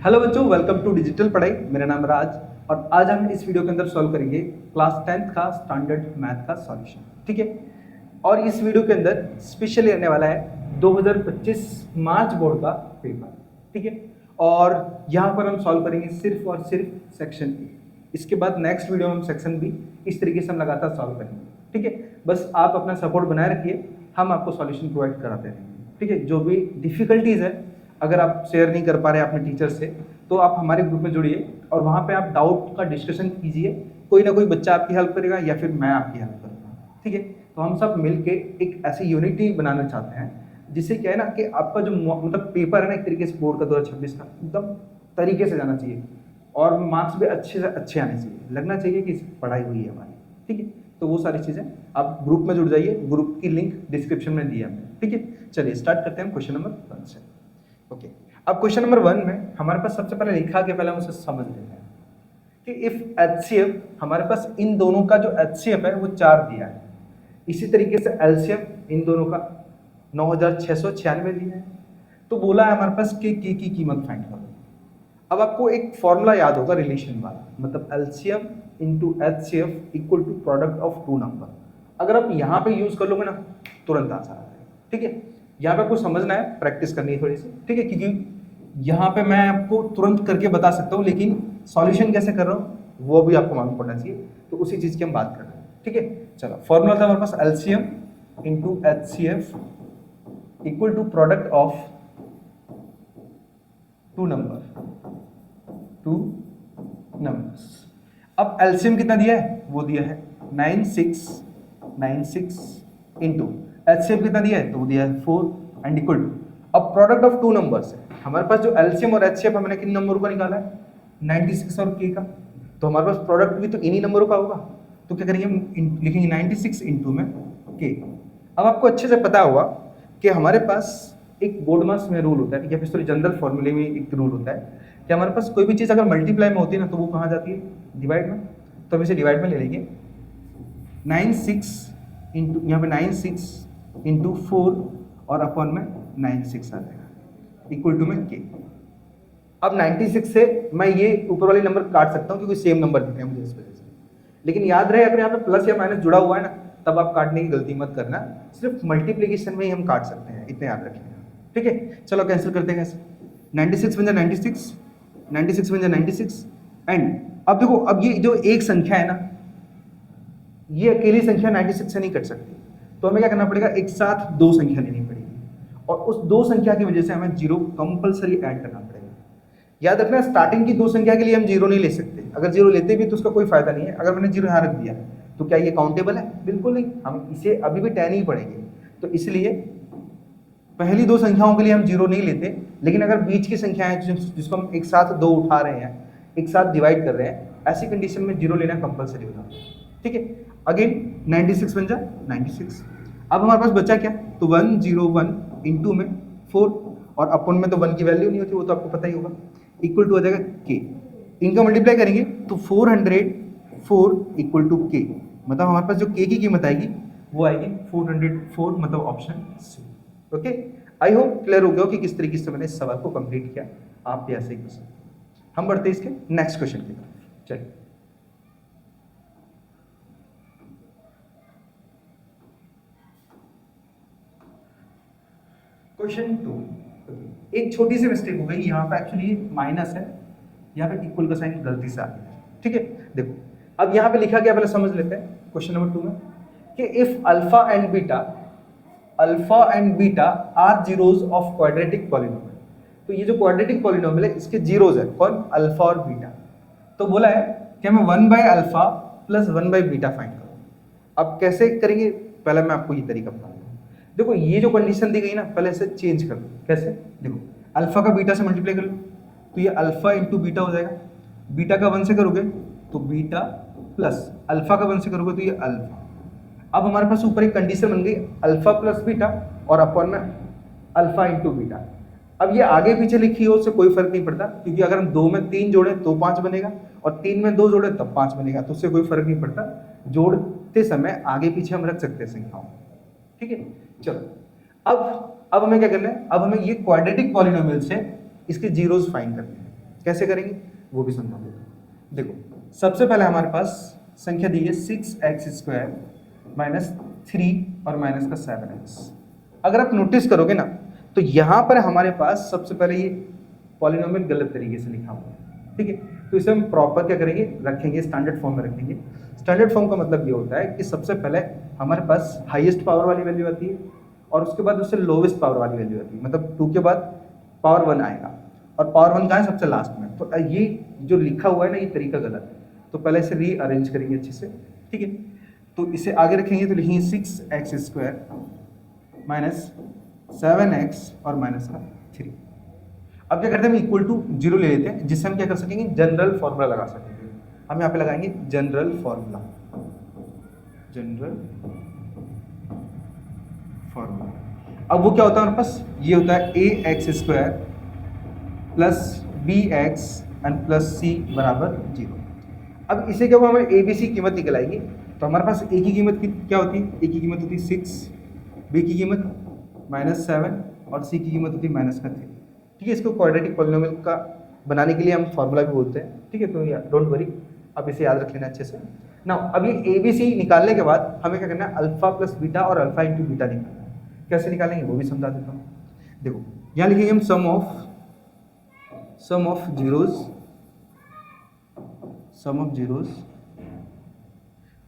Hello बच्चों, welcome to digital पढ़ाई। मेरा नाम राज और आज हम इस वीडियो के अंदर सॉल्व करेंगे क्लास 10th का स्टैंडर्ड मैथ का सॉल्यूशन। ठीक है, और इस वीडियो के अंदर स्पेशली रहने वाला है 2025 मार्च बोर्ड का पेपर। ठीक है, और यहाँ पर हम सॉल्व करेंगे सिर्फ और सिर्फ सेक्शन ए। इसके बाद नेक्स्ट वीडियो में हम सेक्शन बी इस तरीके से हम लगातार सॉल्व करेंगे। ठीक है, बस आप अपना सपोर्ट बनाए रखिए, हम आपको सॉल्यूशन प्रोवाइड कराते रहेंगे। ठीक है, जो भी डिफिकल्टीज है अगर आप शेयर नहीं कर पा रहे अपने टीचर से तो आप हमारे ग्रुप में जुड़िए और वहाँ पे आप डाउट का डिस्कशन कीजिए। कोई ना कोई बच्चा आपकी हेल्प करेगा या फिर मैं आपकी हेल्प करूँगा। ठीक है, तो हम सब मिलके एक ऐसी यूनिटी बनाना चाहते हैं जिससे क्या है ना कि आपका जो मतलब पेपर है ना एक तरीके से बोर्ड का 2026 का एकदम तरीके से जाना चाहिए और मार्क्स भी अच्छे से अच्छे आने चाहिए, लगना चाहिए कि पढ़ाई हुई है हमारी। ठीक है, तो वो सारी चीज़ें आप ग्रुप में जुड़ जाइए, ग्रुप की लिंक डिस्क्रिप्शन में दिया है। ठीक है, चलिए स्टार्ट करते हैं क्वेश्चन नंबर 1 से। ओके, अब क्वेश्चन नंबर 1 में हमारे पास सबसे पहले लिखा के पहले हम उसे समझ लेते हैं कि इफ एचसीएफ, हमारे पास इन दोनों का जो एचसीएफ है वो 4 दिया है। इसी तरीके से एलसीएफ इन दोनों का 9696 दिया है। तो बोला है हमारे पास कि की कीमत फाइंड करो। अब आपको एक फॉर्मूला याद होगा रिलेशन वाला, मतलब LCM into HCF equal to product of 2 number. अगर आप यहाँ पे यूज कर लोगे ना तुरंत आंसर आता है। ठीक है, यहाँ पे आपको समझना है, प्रैक्टिस करनी है थोड़ी सी। ठीक है, क्योंकि यहाँ पे मैं आपको तुरंत करके बता सकता हूँ लेकिन सॉल्यूशन कैसे कर रहा हूँ वो भी आपको मालूम पड़ना चाहिए, तो उसी चीज़ की हम बात कर रहे हैं। ठीक है, चलो फॉर्मूला था हमारे पास LCM into HCF equal to product of 2 numbers. अब एलसीएम कितना दिया है, वो दिया है 9696 इंटू एचसीएफ कितना दिया है, तो वो दिया है 4 एंड इक्वल टू। अब प्रोडक्ट ऑफ 2 नंबर्स है हमारे पास, जो एलसीएम और एचसीएफ हमने किन नंबरों का निकाला है 96 और के का, तो हमारे पास प्रोडक्ट भी तो इन्हीं नंबरों का होगा। तो क्या करेंगे, हम लिखेंगे 96 इंटू में के। अब आपको अच्छे से पता होगा कि हमारे पास एक बोर्ड मास में रूल होता है या फिर सॉरी जनरल फॉर्मूले में एक रूल होता है कि हमारे पास कोई भी चीज़ अगर मल्टीप्लाई में होती है ना तो वो कहाँ जाती है, डिवाइड में। तो हम इसे डिवाइड में ले लेंगे 96 इंटू, यहाँ पे 96 इंटू 4 और अपॉन में 96 आ जाएगा इक्वल टू में के। अब 96 से मैं ये ऊपर वाले नंबर काट सकता हूँ क्योंकि सेम नंबर दिख रहे हैं मुझे इस वजह से। लेकिन याद रहे अगर यहाँ पे प्लस या माइनस जुड़ा हुआ है ना तब आप काटने की गलती मत करना, सिर्फ मल्टीप्लीकेशन में ही हम काट सकते हैं, इतने याद रखिएगा। ठीक है, चलो कैंसिल करते हैं कैसे, 96 बन जाए 96, 96 बन जाए 96 एंड अब देखो, अब ये जो एक संख्या है ना ये अकेली संख्या 96 से नहीं कट सकती, तो हमें क्या करना पड़ेगा, एक साथ 2 संख्या लेनी पड़ेगी और उस 2 संख्या की वजह से हमें 0 कंपलसरी ऐड करना पड़ेगा। याद रखना स्टार्टिंग की 2 संख्या के लिए हम 0 नहीं ले सकते, अगर 0 लेते भी तो उसका कोई फायदा नहीं है। अगर मैंने 0 यहाँ रख दिया तो क्या ये काउंटेबल है, बिल्कुल नहीं, हम इसे अभी भी 10 ही पढ़ेंगे। तो इसलिए पहली 2 संख्याओं के लिए हम 0 नहीं लेते, लेकिन अगर बीच की संख्या है जिसको हम एक साथ 2 उठा रहे हैं, एक साथ डिवाइड कर रहे हैं, ऐसी कंडीशन में 0 लेना कंपलसरी होता है। ठीक है, अगेन 96 बन जाए 96। अब हमारे पास बचा क्या, तो 101 इंटू में 4 और अपन में तो 1 की वैल्यू नहीं होती, वो तो आपको पता ही होगा, इक्वल टू हो जाएगा के। इनका मल्टीप्लाई करेंगे तो 404 इक्वल टू के, मतलब हमारे पास जो के की कीमत आएगी वो आएगी 404, मतलब option C. Okay, I hope clear हो गया हो कि किस तरीके से मैंने इस सवाल को कंप्लीट किया, आप भी ऐसे ही कर सकते हैं। हम बढ़ते हैं इसके नेक्स्ट क्वेश्चन की तरफ। चलिए, क्वेश्चन 2। एक छोटी सी मिस्टेक हो गई यहाँ पे, एक्चुअली माइनस है, यहाँ पे इक्वल का साइन गलती से आ गया। ठीक है, देखो अब यहाँ पे लिखा गया, पहले समझ लेते हैं क्वेश्चन नंबर 2 में कि if alpha and beta are zeros of quadratic polynomial. तो ये जो क्वाड्रेटिक पॉलिनोमियल है इसके जीरोज है, कौन, अल्फा और बीटा। तो बोला है कि हमें 1/अल्फा प्लस 1/बीटा फाइंड करो। अब कैसे करेंगे, पहले मैं आपको ये तरीका बता दूँ। देखो ये जो कंडीशन दी गई ना, पहले इसे चेंज कर लो। कैसे, देखो अल्फा का बीटा से मल्टीप्लाई कर लो तो ये अल्फा इंटू बीटा हो जाएगा, बीटा का 1 से करोगे तो बीटा प्लस अल्फा का 1 से करोगे तो ये अल्फा। अब हमारे पास ऊपर एक कंडीशन बन गई अल्फा प्लस बीटा और अपॉन में अल्फा इंटू बीटा। अब ये आगे पीछे लिखी हो उससे कोई फर्क नहीं पड़ता, क्योंकि अगर हम 2 में 3 जोड़े तो 5 बनेगा और 3 में 2 जोड़े तब 5 बनेगा, तो उससे कोई फर्क नहीं पड़ता, जोड़ते समय आगे पीछे हम रख सकते हैं संख्याओं। ठीक है, चलो अब हमें क्या करना है, अब हमें ये क्वाड्रेटिक पॉलिनोमियल से इसके जीरोस फाइंड करने हैं। कैसे करेंगे वो भी समझा देता हूँ। देखो सबसे पहले हमारे पास संख्या दी है 6x² माइनस 3 और माइनस का 7x। अगर आप नोटिस करोगे ना तो यहाँ पर हमारे पास सबसे पहले ये पॉलिनोमियल गलत तरीके से लिखा हुआ है, ठीक है। तो इसे हम प्रॉपर क्या करेंगे, रखेंगे स्टैंडर्ड फॉर्म में रखेंगे। स्टैंडर्ड फॉर्म का मतलब ये होता है कि सबसे पहले हमारे पास हाईएस्ट पावर वाली वैल्यू आती है और उसके बाद उससे लोवेस्ट पावर वाली वैल्यू आती है, मतलब 2 के बाद पावर 1 आएगा और पावर 1 कहाँ है, सबसे लास्ट में। तो ये जो लिखा हुआ है ना ये तरीका गलत है, तो पहले इसे रीअरेंज करेंगे अच्छे से, ठीक है। तो इसे आगे रखेंगे तो लिखेंगे 6x² माइनस 7x और माइनस का 3। अब क्या करते हैं, हम इक्वल टू 0 ले लेते हैं, जिससे हम क्या कर सकेंगे, जनरल फॉर्मूला लगा सकेंगे। हम यहाँ पे लगाएंगे जनरल फॉर्मूला, जनरल फॉर्मूला। अब वो क्या होता है हमारे पास, ये होता है ax² plus bx and plus c बराबर 0। अब इसे क्या हुआ, हमें a b c कीमत निकल आएगी। तो हमारे पास a की कीमत क्या होती है, a की कीमत होती है 6, b की कीमत -7 और c की कीमत होती है -3, ठीक है। इसको क्वाड्रेटिक पॉलिनोमियल का बनाने के लिए हम फॉर्मूला भी बोलते हैं, ठीक है। तो डोंट वरी, आप इसे याद रख लेना अच्छे से ना। अब ये ए बी सी निकालने के बाद हमें क्या करना है, अल्फा प्लस बीटा और अल्फा इंटू बीटा निकालना है। कैसे निकालेंगे वो भी समझा देता हूँ। देखो यहाँ लिखेंगे हम सम ऑफ जीरोस,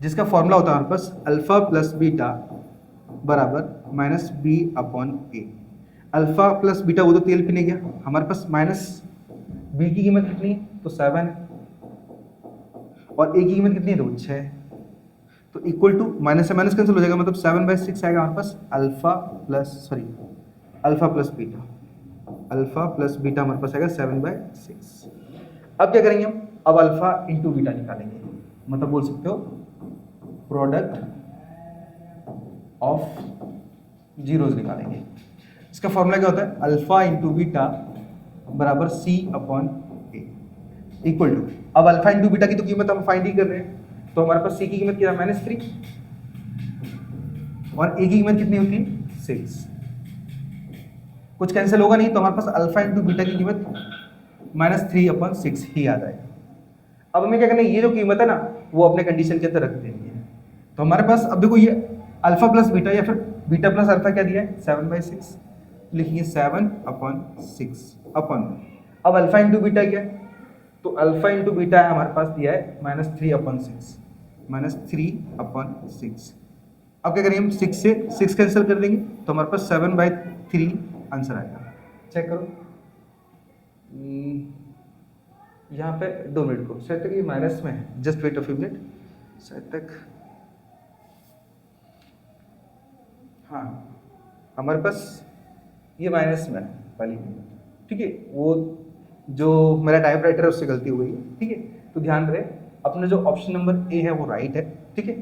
जिसका फॉर्मूला होता है हमारे पास अल्फा प्लस बीटा बराबर माइनस बी अपॉन ए। अल्फा प्लस बीटा वो तो तेल पीने गया, हमारे पास माइनस बी की कीमत कितनी है, तो 7 है, और ए की कीमत कितनी है, तो 6 है। तो इक्वल टू माइनस से माइनस कैंसिल हो जाएगा, मतलब 7/6 आएगा हमारे पास। अल्फा प्लस बीटा हमारे पास आएगा 7/6। अब क्या करेंगे हम, अब अल्फा इंटू बीटा निकालेंगे, मतलब बोल सकते हो प्रोडक्ट ऑफ जीरोस निकालेंगे। इसका फॉर्मूला क्या होता है, अल्फा इंटू बीटा बराबर c upon a equal to. अब अल्फा इंटू बीटा की तो कीमत हम फाइंड ही कर रहे हैं, तो हमारे पास c की कीमत क्या है, -3 और a की कीमत कितनी होती है, 6। कुछ कैंसिल होगा नहीं, तो हमारे पास अल्फा इंटू बीटा की कीमत -3/6 ही आ जाएगा। अब हमें क्या करना है, ये जो कीमत है ना वो अपने कंडीशन के अंदर रख देनी है। तो हमारे पास अब देखो, ये अल्फा प्लस बीटा या फिर बीटा प्लस अल्फा क्या दिया है, 7/6, लिखिए 7/6 अपन। अब अल्फा इंटू बीटा क्या है, तो अल्फा इंटू बीटा है हमारे पास दिया है -3/6, -3/6। अब क्या करेंगे हम, 6 से 6 कैंसिल कर देंगे, तो हमारे पास 7/3 आंसर आएगा। चेक करो, यहाँ पे 2 मिनट को, शायद तक ये माइनस में है, just wait a few minute, शायद तक, हाँ हमारे पास ये माइनस में है वाली, ठीक है। वो जो मेरा टाइपराइटर है उससे गलती हो गई है, ठीक है। तो ध्यान रहे, अपना जो ऑप्शन नंबर ए है वो राइट है, ठीक है।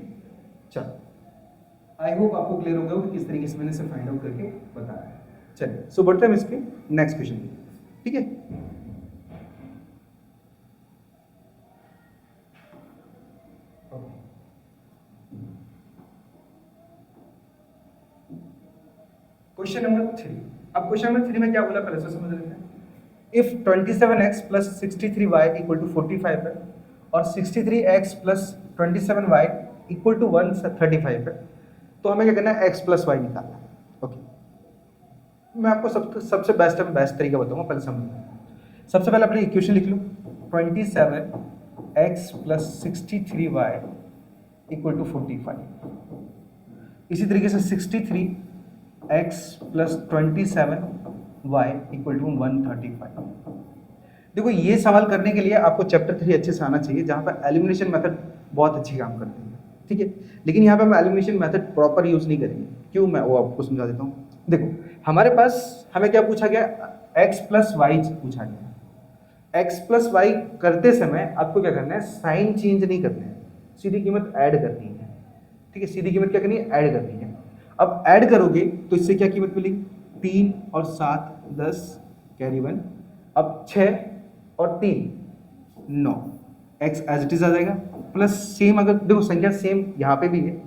चलो, आई होप आपको क्लियर हो गया हो कि किस तरीके से मैंने इसे फाइंड आउट करके बताया है। चलिए, सो बढ़ते हैं इसके नेक्स्ट क्वेश्चन, ठीक है। Question number 3। अब क्वेश्चन नंबर 3 में क्या बोला, पहले से समझ लेते हैं। If 27x plus 63y equal to 45 है और 63x plus 27y equal to 135 है, तो हमें क्या करना है, x प्लस वाई निकालना है। ओके, मैं आपको सबसे बेस्ट तरीका बताऊंगा, पहले समझो। सबसे पहले अपनी इक्वेशन लिख लो, 27x plus 63y equal to 45। इसी तरीके से 63x plus 27y equal to 135। देखो, ये सवाल करने के लिए आपको चैप्टर 3 अच्छे से आना चाहिए, जहाँ पर एलिमिनेशन मेथड बहुत अच्छी काम करते हैं, ठीक है। लेकिन यहाँ पे हम एलिमिनेशन मेथड प्रॉपर यूज़ नहीं करेंगे, क्यों, मैं वो आपको समझा देता हूँ। देखो, हमारे पास हमें क्या पूछा गया, x प्लस वाई पूछा गया। x प्लस वाई करते समय आपको क्या करना है, साइन चेंज नहीं करना है, सीधी कीमत ऐड करनी है, ठीक है। सीधी कीमत क्या करनी है, ऐड करनी है। अब ऐड करोगे तो इससे क्या कीमत मिलेगी, 3 और 7 10 कैरी 1। अब 6 और 3 9, x एज इट इज आ जाएगा, प्लस सेम, अगर देखो संख्या सेम यहाँ पे भी है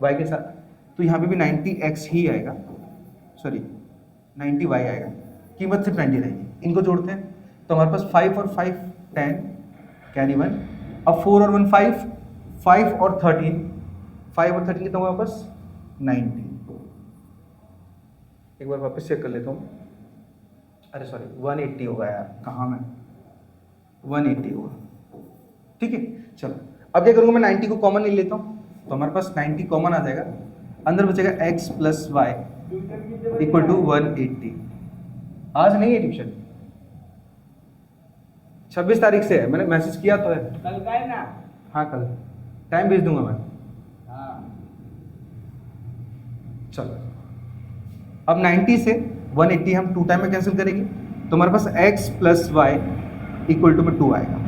y के साथ, तो यहाँ पे भी 90x ही आएगा, सॉरी 90y आएगा, कीमत सिर्फ 90 रहेगी। इनको जोड़ते हैं तो हमारे पास 5 और 5 10 कैरी 1। अब 4 और 1 5, 5 और 13, 5 और 13 कितना हुआ वापस 90। एक बार वापस चेक कर लेता हूँ, अरे सॉरी 180 होगा यार, कहाँ में 180 होगा, ठीक है। चलो अब क्या करूँगा, मैं 90 को कॉमन नहीं लेता हूँ, तो हमारे पास 90 कॉमन आ जाएगा, अंदर बचेगा x plus y equal to 180। आज नहीं है ट्यूशन, 26 तारीख से है, मैंने मैसेज किया तो है। कल का है ना? हाँ कल टाइम भेज दूंगा मैं। हाँ। चलो अब 90 से 180 हम 2 टाइम में कैंसिल करेंगे, तो हमारे पास x plus y equal to में 2 आएगा,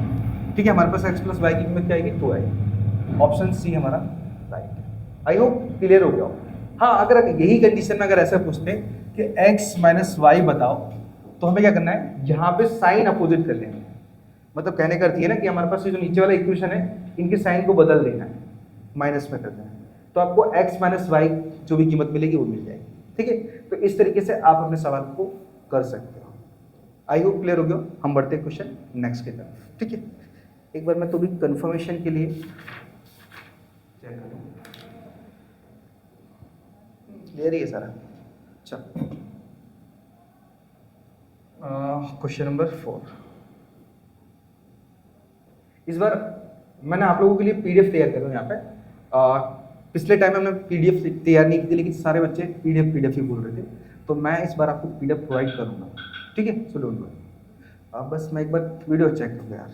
ठीक है। हमारे पास x प्लस वाई की कीमत क्या आएगी 2 आएगी। ऑप्शन सी हमारा राइट है। आई होप क्लियर हो गया हो। हाँ अगर यही कंडीशन में अगर ऐसा पूछते कि x माइनस वाई बताओ, तो हमें क्या करना है, यहाँ पे साइन अपोजिट कर लेना है। मतलब कहने का अर्थ ये ना कि हमारे पास ये जो नीचे वाला इक्वेशन है, इनके साइन को बदल देना है, माइनस में कर देना है, तो आपको x माइनस वाई जो भी कीमत मिलेगी वो मिल जाएगी, ठीक है। तो इस तरीके से आप अपने सवाल को कर सकते हो। आई होप क्लियर हो गया। हम बढ़ते हैं क्वेश्चन नेक्स्ट की तरफ, ठीक है। एक बार मैं तो भी कंफर्मेशन के लिए चेक करूँ, क्लियर ही है सारा। चलो क्वेश्चन नंबर 4। इस बार मैंने आप लोगों के लिए पीडीएफ तैयार कर रहा हूँ यहाँ पे। पिछले टाइम में हमने पीडीएफ तैयार नहीं की थी, लेकिन सारे बच्चे पीडीएफ ही बोल रहे थे, तो मैं इस बार आपको पीडीएफ प्रोवाइड करूँगा, ठीक है। सो डोंट वरी, बस मैं एक बार वीडियो चेक कर लूँ यार,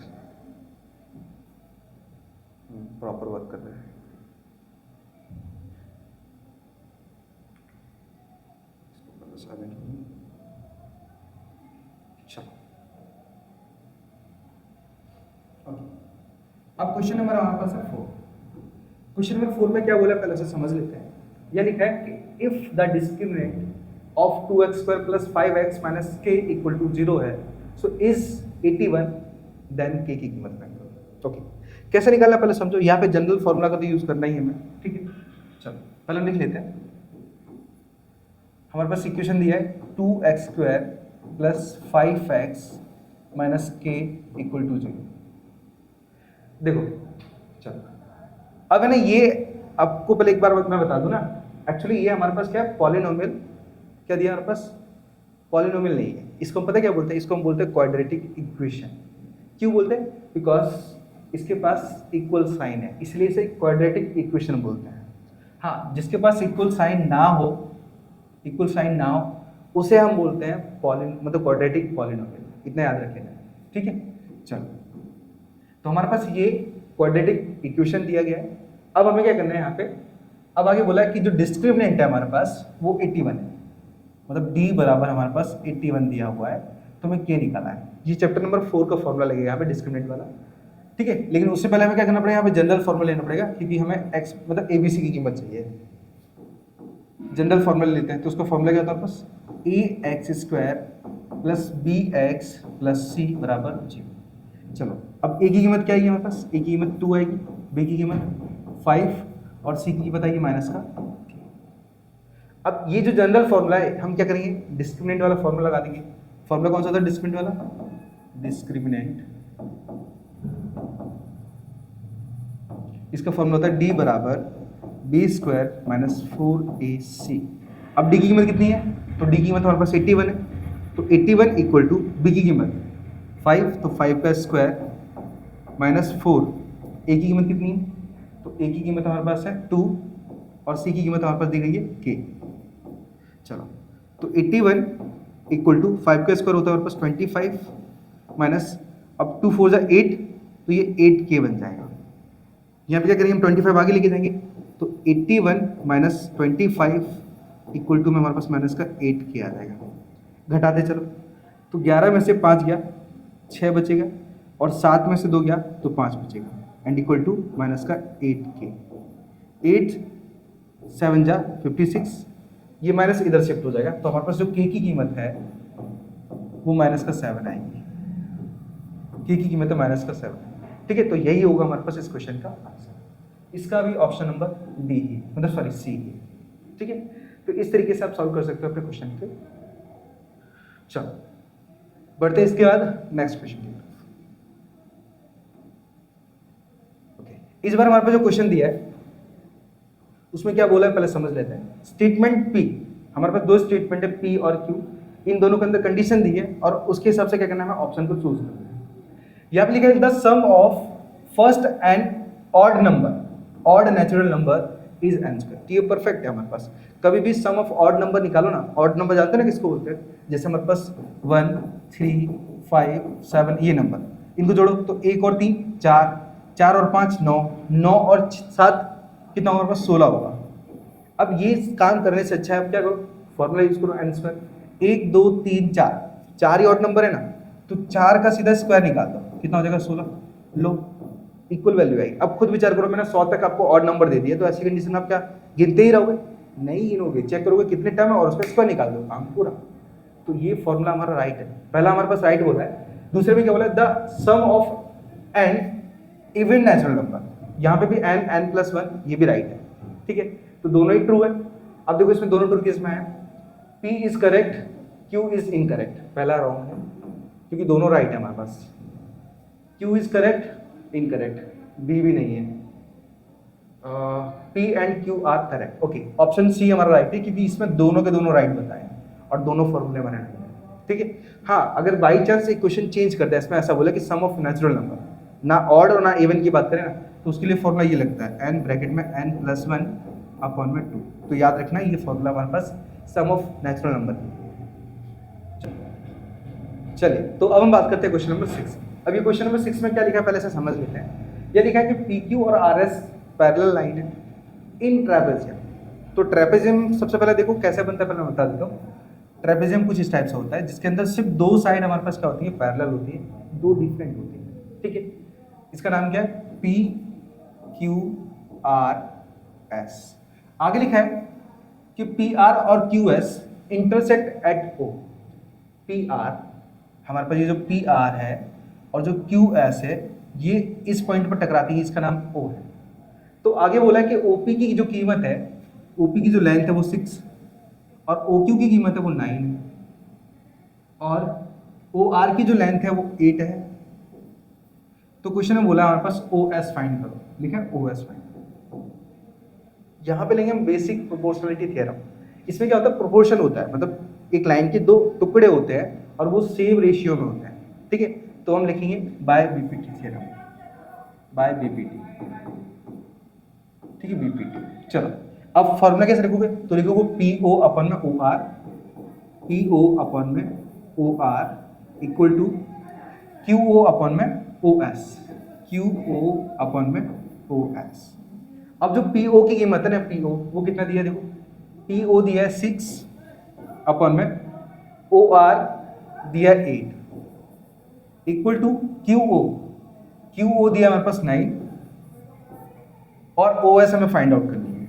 प्रॉपर वर्क कर रहे हैं। चलो अब क्वेश्चन नंबर हमारे पास है 4। क्वेश्चन नंबर 4 में क्या बोला पहले से समझ लेते हैं। यह लिखा है कि if the discriminant of 2x square plus 5x minus k equal to 0 है, सो इज 81 देन k की कीमत फाइंड करो। ओके, कैसे निकालना पहले समझो। यहाँ पे जनरल फॉर्मूला का तो यूज करना ही है हमें, ठीक है। चलो पहले लिख लेते हैं। हमारे पास इक्वेशन दिया है 2x square plus 5x minus k equal to 0। देखो चलो अब है ना, ये आपको पहले एक बार मैं बता दूं ना, एक्चुअली ये हमारे पास क्या है, पॉलिनोमियल। क्या दिया हमारे पास, पॉलिनोमियल नहीं है। इसको हम पता क्या बोलते हैं, इसको हम बोलते हैं क्वाड्रेटिक इक्वेशन। क्यों बोलते हैं, बिकॉज इसके पास इक्वल साइन है, इसलिए इसे क्वाड्रेटिक इक्वेशन बोलते हैं। हाँ, जिसके पास इक्वल साइन ना हो, इक्वल साइन ना हो, उसे हम बोलते हैं मतलब क्वाड्रेटिक पॉलिनोमियल। इतना याद रखेगा, ठीक है। चलो तो हमारे पास ये क्वाड्रेटिक इक्वेशन दिया गया है। अब हमें क्या करना है यहाँ पे, अब आगे बोला है कि जो डिस्क्रिमिनेंट है हमारे पास वो 81 है, मतलब d बराबर हमारे पास 81 दिया हुआ है, तो हमें k निकाला है। ये चैप्टर नंबर 4 का फॉर्मूला लगेगा यहाँ पे डिस्क्रिमिनेंट वाला, ठीक है। लेकिन उससे पहले हमें क्या करना पड़ेगा, यहाँ पे जनरल फॉर्मूला लेना पड़ेगा, क्योंकि हमें x मतलब abc की कीमत चाहिए। जनरल फॉर्मूला लेते हैं, तो उसका फॉर्मूला क्या होता है पास, ax square plus bx plus c बराबर 0। चलो अब a की कीमत क्या आएगी हमारे पास, a की कीमत 2 आएगी, b की कीमत 5 और c की कीमत आएगी माइनस का। अब ये जो जनरल फॉर्मूला है, हम क्या करेंगे, डिस्क्रिमिनेंट वाला फॉर्मूला लगा देंगे। फॉर्मूला कौन सा था डिस्क्रिमिनेंट वाला, डिस्क्रिमिनेंट, इसका फॉर्मूला होता है d बराबर b स्क्वायर माइनस 4ac। अब d की कीमत कितनी है, तो d की कीमत हमारे पास 81 है, तो 81 इक्वल टू b की कीमत 5, तो 5 का स्क्वायर माइनस 4, a की कीमत कितनी है, तो a की कीमत हमारे पास है 2 और c की कीमत हमारे पास दी गई है k। चलो तो 81 इक्वल टू 5 का स्क्वायर होता है हमारे पास 25 माइनस, अब 2 4 8, तो ये 8k बन जाएगा। यहाँ पे क्या करेंगे, हम 25 आगे लेके जाएंगे, तो 81 माइनस 25 इक्वल टू में हमारे पास माइनस का 8k आ जाएगा। घटाते चलो, तो 11 में से 5 गया 6 बचेगा, और 7 में से 2 गया तो 5 बचेगा, एंड इक्वल टू माइनस का 8k। 8 7 जा 56, ये माइनस इधर शिफ्ट हो जाएगा, तो हमारे पास जो k की कीमत है वो माइनस का 7 आएगी। k की कीमत है माइनस का 7, ठीक है। तो यही होगा हमारे पास इस क्वेश्चन का आंसर। इसका भी ऑप्शन नंबर डी ही, मतलब सॉरी सी ही, ठीक है। तो इस तरीके से आप सॉल्व कर सकते हो अपने क्वेश्चन के। चलो बढ़ते हैं इसके बाद नेक्स्ट क्वेश्चन की तरफ। ओके, इस बार हमारे पास जो क्वेश्चन दिया है उसमें क्या बोला है पहले समझ लेते हैं। स्टेटमेंट पी, हमारे पास दो स्टेटमेंट है पी और क्यू, इन दोनों के अंदर कंडीशन दी है और उसके हिसाब से क्या करना है, हमें ऑप्शन को चूज करना है। यहाँ पे लिखा है the sum of first and odd number, odd natural number is n square. ये परफेक्ट है हमारे पास। कभी भी सम ऑफ ऑड नंबर निकालो ना, ऑड नंबर जानते हैं ना किसको बोलते हैं, जैसे हमारे पास 1 3 5 7 ये नंबर, इनको जोड़ो तो 1 और 3 4, 4 और 5 9, 9 और 7 कितना हमारे पास 16 होगा। अब ये काम करने से अच्छा है आप क्या करो, फॉर्मूला यूज करो एन स्क्वायर। 1 2 3 4, 4 ही ऑड नंबर है ना, तो 4 का सीधा स्क्वायर निकाल दो, कितना हो जाएगा 16। लो इक्वल वैल्यू आई। अब खुद विचार करो, मैंने 100 तक आपको ऑड नंबर दे दिया, तो ऐसी कंडीशन में आप क्या गिनते ही रहोगे, नहीं गिनोगे, चेक करोगे कितने टर्म है और उसका स्क्वायर निकाल दो, काम पूरा। तो ये फॉर्मूला हमारा राइट है। पहला हमारे पास राइट बोला है, दूसरे में क्या बोला है, the sum of n even natural number, यहाँ पे भी एन एन प्लस 1 ये भी राइट है, ठीक है, तो दोनों ही ट्रू है। अब देखो इसमें दोनों ट्रू केस में है, P is correct, Q is incorrect. पहला रॉन्ग है क्योंकि दोनों राइट है हमारे पास, Q is correct incorrect, B भी नहीं है, P and Q are correct. Okay, option C हमारा राइट है क्योंकि इसमें दोनों के दोनों राइट बताए हैं और दोनों फॉर्मूले बनाए हैं, ठीक है। हाँ, अगर बाई चांस एक क्वेश्चन चेंज कर दे, इसमें ऐसा बोला कि सम ऑफ नेचुरल नंबर, ना ऑड और ना इवन की बात करें ना, तो उसके लिए फॉर्मूला ये लगता है एन ब्रैकेट में n प्लस 1 अपॉन में 2। तो याद रखना ये फॉर्मूला हमारे पास सम ऑफ नेचुरल नंबर। चलिए, तो अब हम बात करते हैं क्वेश्चन नंबर 6। अब ये क्वेश्चन नंबर 6 में क्या लिखा है पहले से समझ लेते हैं। ये लिखा है कि पी क्यू और आर एस पैरेलल लाइन है इन ट्रेपेजियम। तो ट्रेपेजियम सबसे पहले देखो कैसे बनता है, पहले मैं बता देता हूँ। ट्रेपेजियम कुछ इस टाइप से होता है जिसके अंदर सिर्फ दो साइड हमारे पास क्या होती है, पैरेलल होती है, दो डिफरेंट होती है, ठीक है। इसका नाम क्या है, पी क्यू आर एस। आगे लिखा है कि पी आर और Q S intersect at O. P R, हमारे पास ये जो पी आर है और जो क्यू एस है ये इस पॉइंट पर टकराती है, इसका नाम ओ है। तो आगे बोला है कि ओपी की जो कीमत है, ओपी की जो लेंथ है वो 6 और ओ क्यू की कीमत है वो 9 है और ओ आर की जो लेंथ है वो 8 है। तो क्वेश्चन में बोला हमारे पास ओ एस फाइंड करो, लिखा है ओ एस फाइंड। यहाँ पे लेंगे हम बेसिक प्रोपोर्शनलिटी थ्योरम। इसमें क्या होता है, प्रोपोर्शन होता है, मतलब एक लाइन के दो टुकड़े होते हैं और वो सेम रेशियो में होते हैं, ठीक है। तो हम लिखेंगे by BPT theorem, by BPT, ठीक है, बीपीटी। चलो अब फॉर्मूला कैसे लिखोगे, तो लिखोगे पी ओ अपन में O are, P O upon में O R equal to Q O upon में O S, Q O upon में ओ एस। अब जो पी ओ की कीमत है ना, पी ओ वो कितना दिया, देखो पी ओ दिया है 6 अपन में ओ आर दिया 8 equal to Q O, Q O दिया हमारे पास 9 और ओ एस हमें फाइंड आउट करनी है।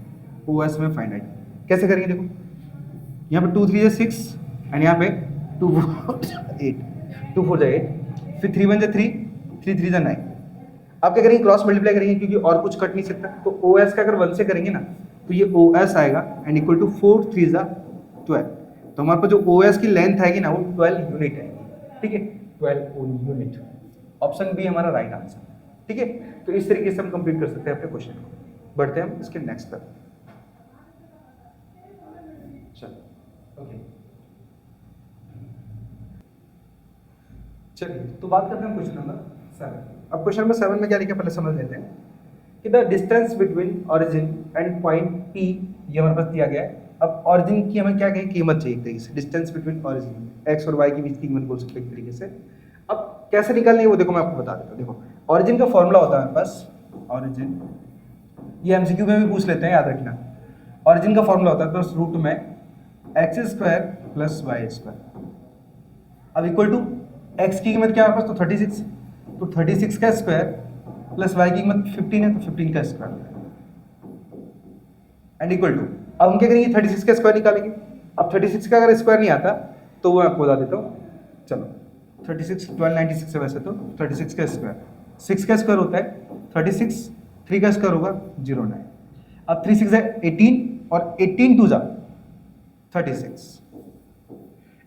ओ एस हमें फाइंड आउट कैसे करेंगे, देखो यहाँ पे 2 3 is 6 एंड यहाँ पे 2 4 8, 2 4 is 8, फिर 3 1 is 3, 3 3 is 9। आप क्या करेंगे, क्रॉस मल्टीप्लाई करेंगे क्योंकि और कुछ कट नहीं सकता। तो ओ एस का अगर 1 से करेंगे ना तो ये ओ एस आएगा एंड इक्वल टू 4 3 is 12। तो हमारे पास जो ओ एस की लेंथ आएगी ना वो 12 यूनिट है, ठीक है, 12 यूनिट। ऑप्शन बी हमारा राइट आंसर, ठीक है। तो इस तरीके से हम कंप्लीट कर सकते हैं अपने क्वेश्चन को। बढ़ते हैं हम इसके नेक्स्ट पर। चलो ओके, चलिए तो बात करते हैं क्वेश्चन नंबर 7। अब क्वेश्चन नंबर 7 में क्या लिखा पहले समझ लेते हैं कि the distance between origin and point P, ये हमारे पास दिया गया है। अब ऑरिजिन की हमें क्या कहें, कीमत चाहिए एक तरीके से, डिस्टेंस बिटवीन ऑरिजिन, एक्स और वाई के बीच की कीमत बोल सकते हैं एक तरीके से। अब कैसे निकालनी है वो देखो मैं आपको बता देता हूँ। देखो ऑरिजिन का फॉर्मूला होता है हमारे पास, ऑरिजिन, ये एमसीक्यू में भी पूछ लेते हैं, याद रखना। ऑरिजिन का फॉर्मूला होता है बस रूट में x square plus y square. अब इक्वल टू एक्स की कीमत क्या है हमारे पास, तो 36, तो 36 का स्क्वायर प्लस वाई की कीमत 15 है तो 15 का स्क्वायर एंड इक्वल टू, अब हम क्या करेंगे 36 का स्क्वायर निकालेंगे। अब 36 का अगर स्क्वायर नहीं आता तो वो मैं आपको बता देता हूँ। चलो 36 1296 है वैसे तो, 36 का स्क्वायर 6 का स्क्वायर होता है 36, 3 का स्क्वायर होगा 09। अब 3 6 है 18 और 18 2 जा 36,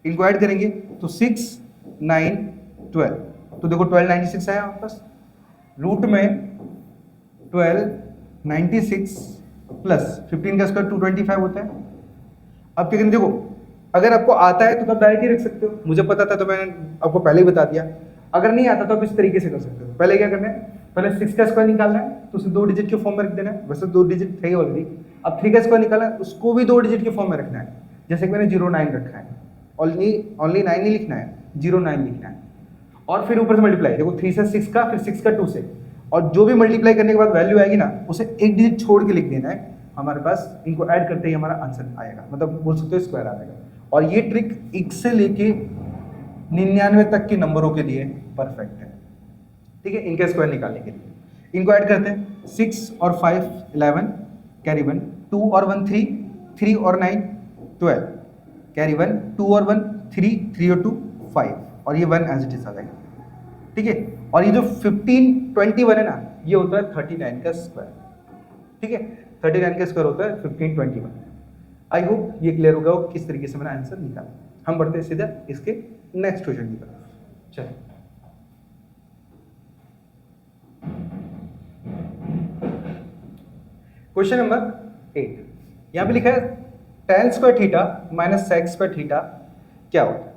इनको ऐड करेंगे तो 6 9 12, तो देखो 12 96 आया आपके पास, रूट में 12 96 प्लस 15 का स्क्वायर 225 होता है। अब क्या करें, देखो अगर आपको आता है तो आप डायरेक्ट ही रख सकते हो, मुझे पता था तो मैंने आपको पहले ही बता दिया। अगर नहीं आता तो आप इस तरीके से कर सकते हो। पहले क्या करना है, पहले 6 का स्क्वायर निकालना है तो उसे 2 डिजिट के फॉर्म में रख देना है, वैसे 2 डिजिट थे ऑलरेडी। अब 3 का स्क्वायर निकाला है उसको भी 2 डिजिट के फॉर्म में रखना है, जैसे कि मैंने 09 रखा है, ओनली 9 नहीं लिखना है, 09 लिखना है। और फिर ऊपर से मल्टीप्लाई, देखो 3 से 6 का, फिर 6 का 2 से, और जो भी मल्टीप्लाई करने के बाद वैल्यू आएगी ना उसे एक डिजिट छोड़ के लिख देना है। हमारे पास इनको ऐड करते ही हमारा आंसर आएगा, मतलब बोल सकते हो स्क्वायर आ जाएगा। और ये ट्रिक 1 से लेके 99 तक के नंबरों के लिए परफेक्ट है, ठीक है, इनका स्क्वायर निकालने के लिए। इनको ऐड करते हैं, 6 और 5 11, कैरी 1, 2 और 1 3, 3 और 9 12, कैरी 1, 2 और 1 3, 3 और 2 5, और ये 1 एज इट इज आ जाएगा, ठीक है। और ये जो 15 21 है ना, ये होता है 39 का स्क्वायर, ठीक है, 39 का स्क्वायर होता है 15 21। आई होप ये क्लियर होगा किस तरीके से मैंने आंसर निकाला। हम बढ़ते हैं सीधा इसके नेक्स्ट क्वेश्चन की तरफ। चलिए, क्वेश्चन नंबर 8, यहां पे लिखा है tan square theta minus sec square theta क्या होता है।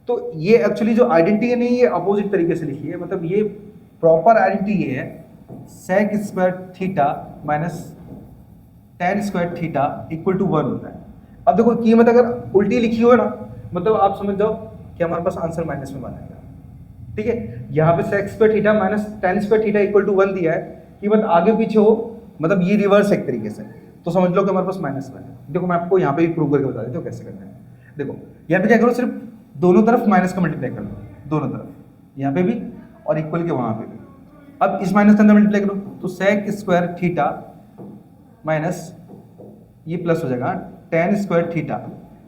तो ये एक्चुअली जो आइडेंटिटी है नहीं, ये अपोजिट तरीके से लिखी है, मतलब ये प्रॉपर आइडेंटिटी ये है sec square theta minus tan square theta equal to 1 होता है। अब देखो कीमत अगर उल्टी लिखी हो ना, मतलब आप समझ जाओ कि हमारे पास आंसर माइनस में बनेगा, ठीक है। यहाँ पे sec square theta minus tan square theta equal to 1 दिया है, कीमत आगे पीछे हो, मतलब ये रिवर्स एक तरीके से, तो समझ लो कि हमारे पास माइनस में है। देखो मैं आपको यहाँ पे भी प्रूव करके बता देता हूँ कैसे करना है। देखो यहाँ पे क्या करो, सिर्फ दोनों तरफ माइनस का मल्टीप्लाई कर लो, दोनों तरफ, यहाँ पे भी और इक्वल के वहाँ पे भी। अब इस माइनस के अंदर मल्टीप्लाई करो तो sec स्क्वायर थीटा माइनस ये प्लस हो जाएगा tan स्क्वायर थीटा।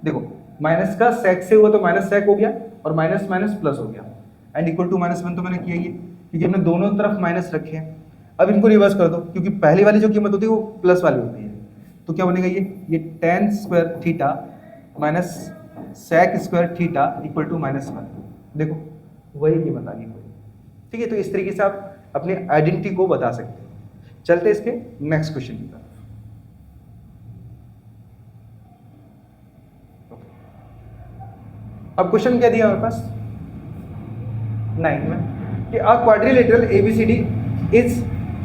देखो माइनस का sec से हुआ तो माइनस sec हो गया, और माइनस माइनस प्लस हो गया, एंड इक्वल टू -1 तो मैंने किया ये, क्योंकि हमने दोनों तरफ माइनस रखे हैं। अब इनको रिवर्स कर दो, क्योंकि पहली वाली जो कीमत होती है वो प्लस वाली होती है, तो क्या बनेगा ये tan square theta minus sec square theta equal to -1। देखो वही कीमत आ गई, ठीक है। तो इस तरीके से आप अपने आइडेंटिटी को बता सकते हैं। चलते इसके नेक्स्ट क्वेश्चन की तरफ। अब क्वेश्चन क्या दिया हमारे पास 9 में कि अ quadrilateral ABCD is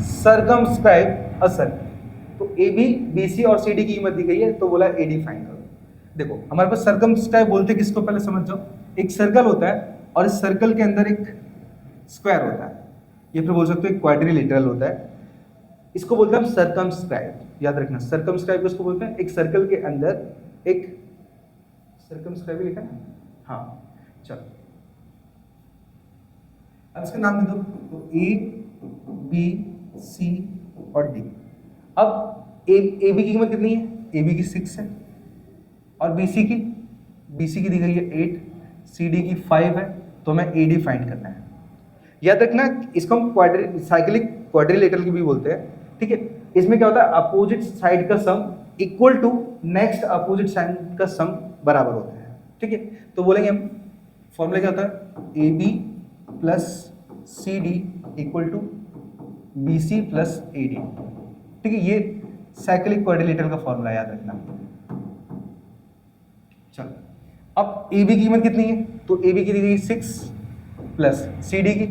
circumscribe a circle. तो AB BC और CD की कीमत दी गई है, तो बोला AD फाइंड करो। देखो हमारे पास सर्कमस्क्राइब बोलते किसको, पहले समझ जाओ। एक सर्कल होता है और इस सर्कल के अंदर एक स्क्वायर होता है, ये फिर बोल सकते हो एक क्वाड्रिलेटरल होता है, इसको बोलते हैं हम सर्कमस्क्राइब। याद रखना सर्कमस्क्राइब किसको बोलते हैं, एक सर्कल के अंदर एक सर्कमस्क्राइब लिखा है, हाँ चलो अब इसका नाम दे दो, तो A B C और D। अब AB की कीमत कितनी है, AB की 6 है, और BC की दी गई है 8, CD की 5 है, तो हमें AD फाइंड करना है। याद रखना इसको हम साइक्लिक क्वाड्रिलेटरल की भी बोलते हैं, ठीक है। इसमें क्या होता है, अपोजिट साइड का sum equal to next opposite side का सम बराबर होता है, ठीक है। तो बोलेंगे हम फॉर्मूला क्या होता है, AB plus CD equal to BC plus AD, ठीक है। ये साइक्लिक क्वाड्रिलेटरल का फॉर्मूला याद रखना। चलो अब AB की कीमत कितनी है, तो AB की दी गई 6 प्लस CD की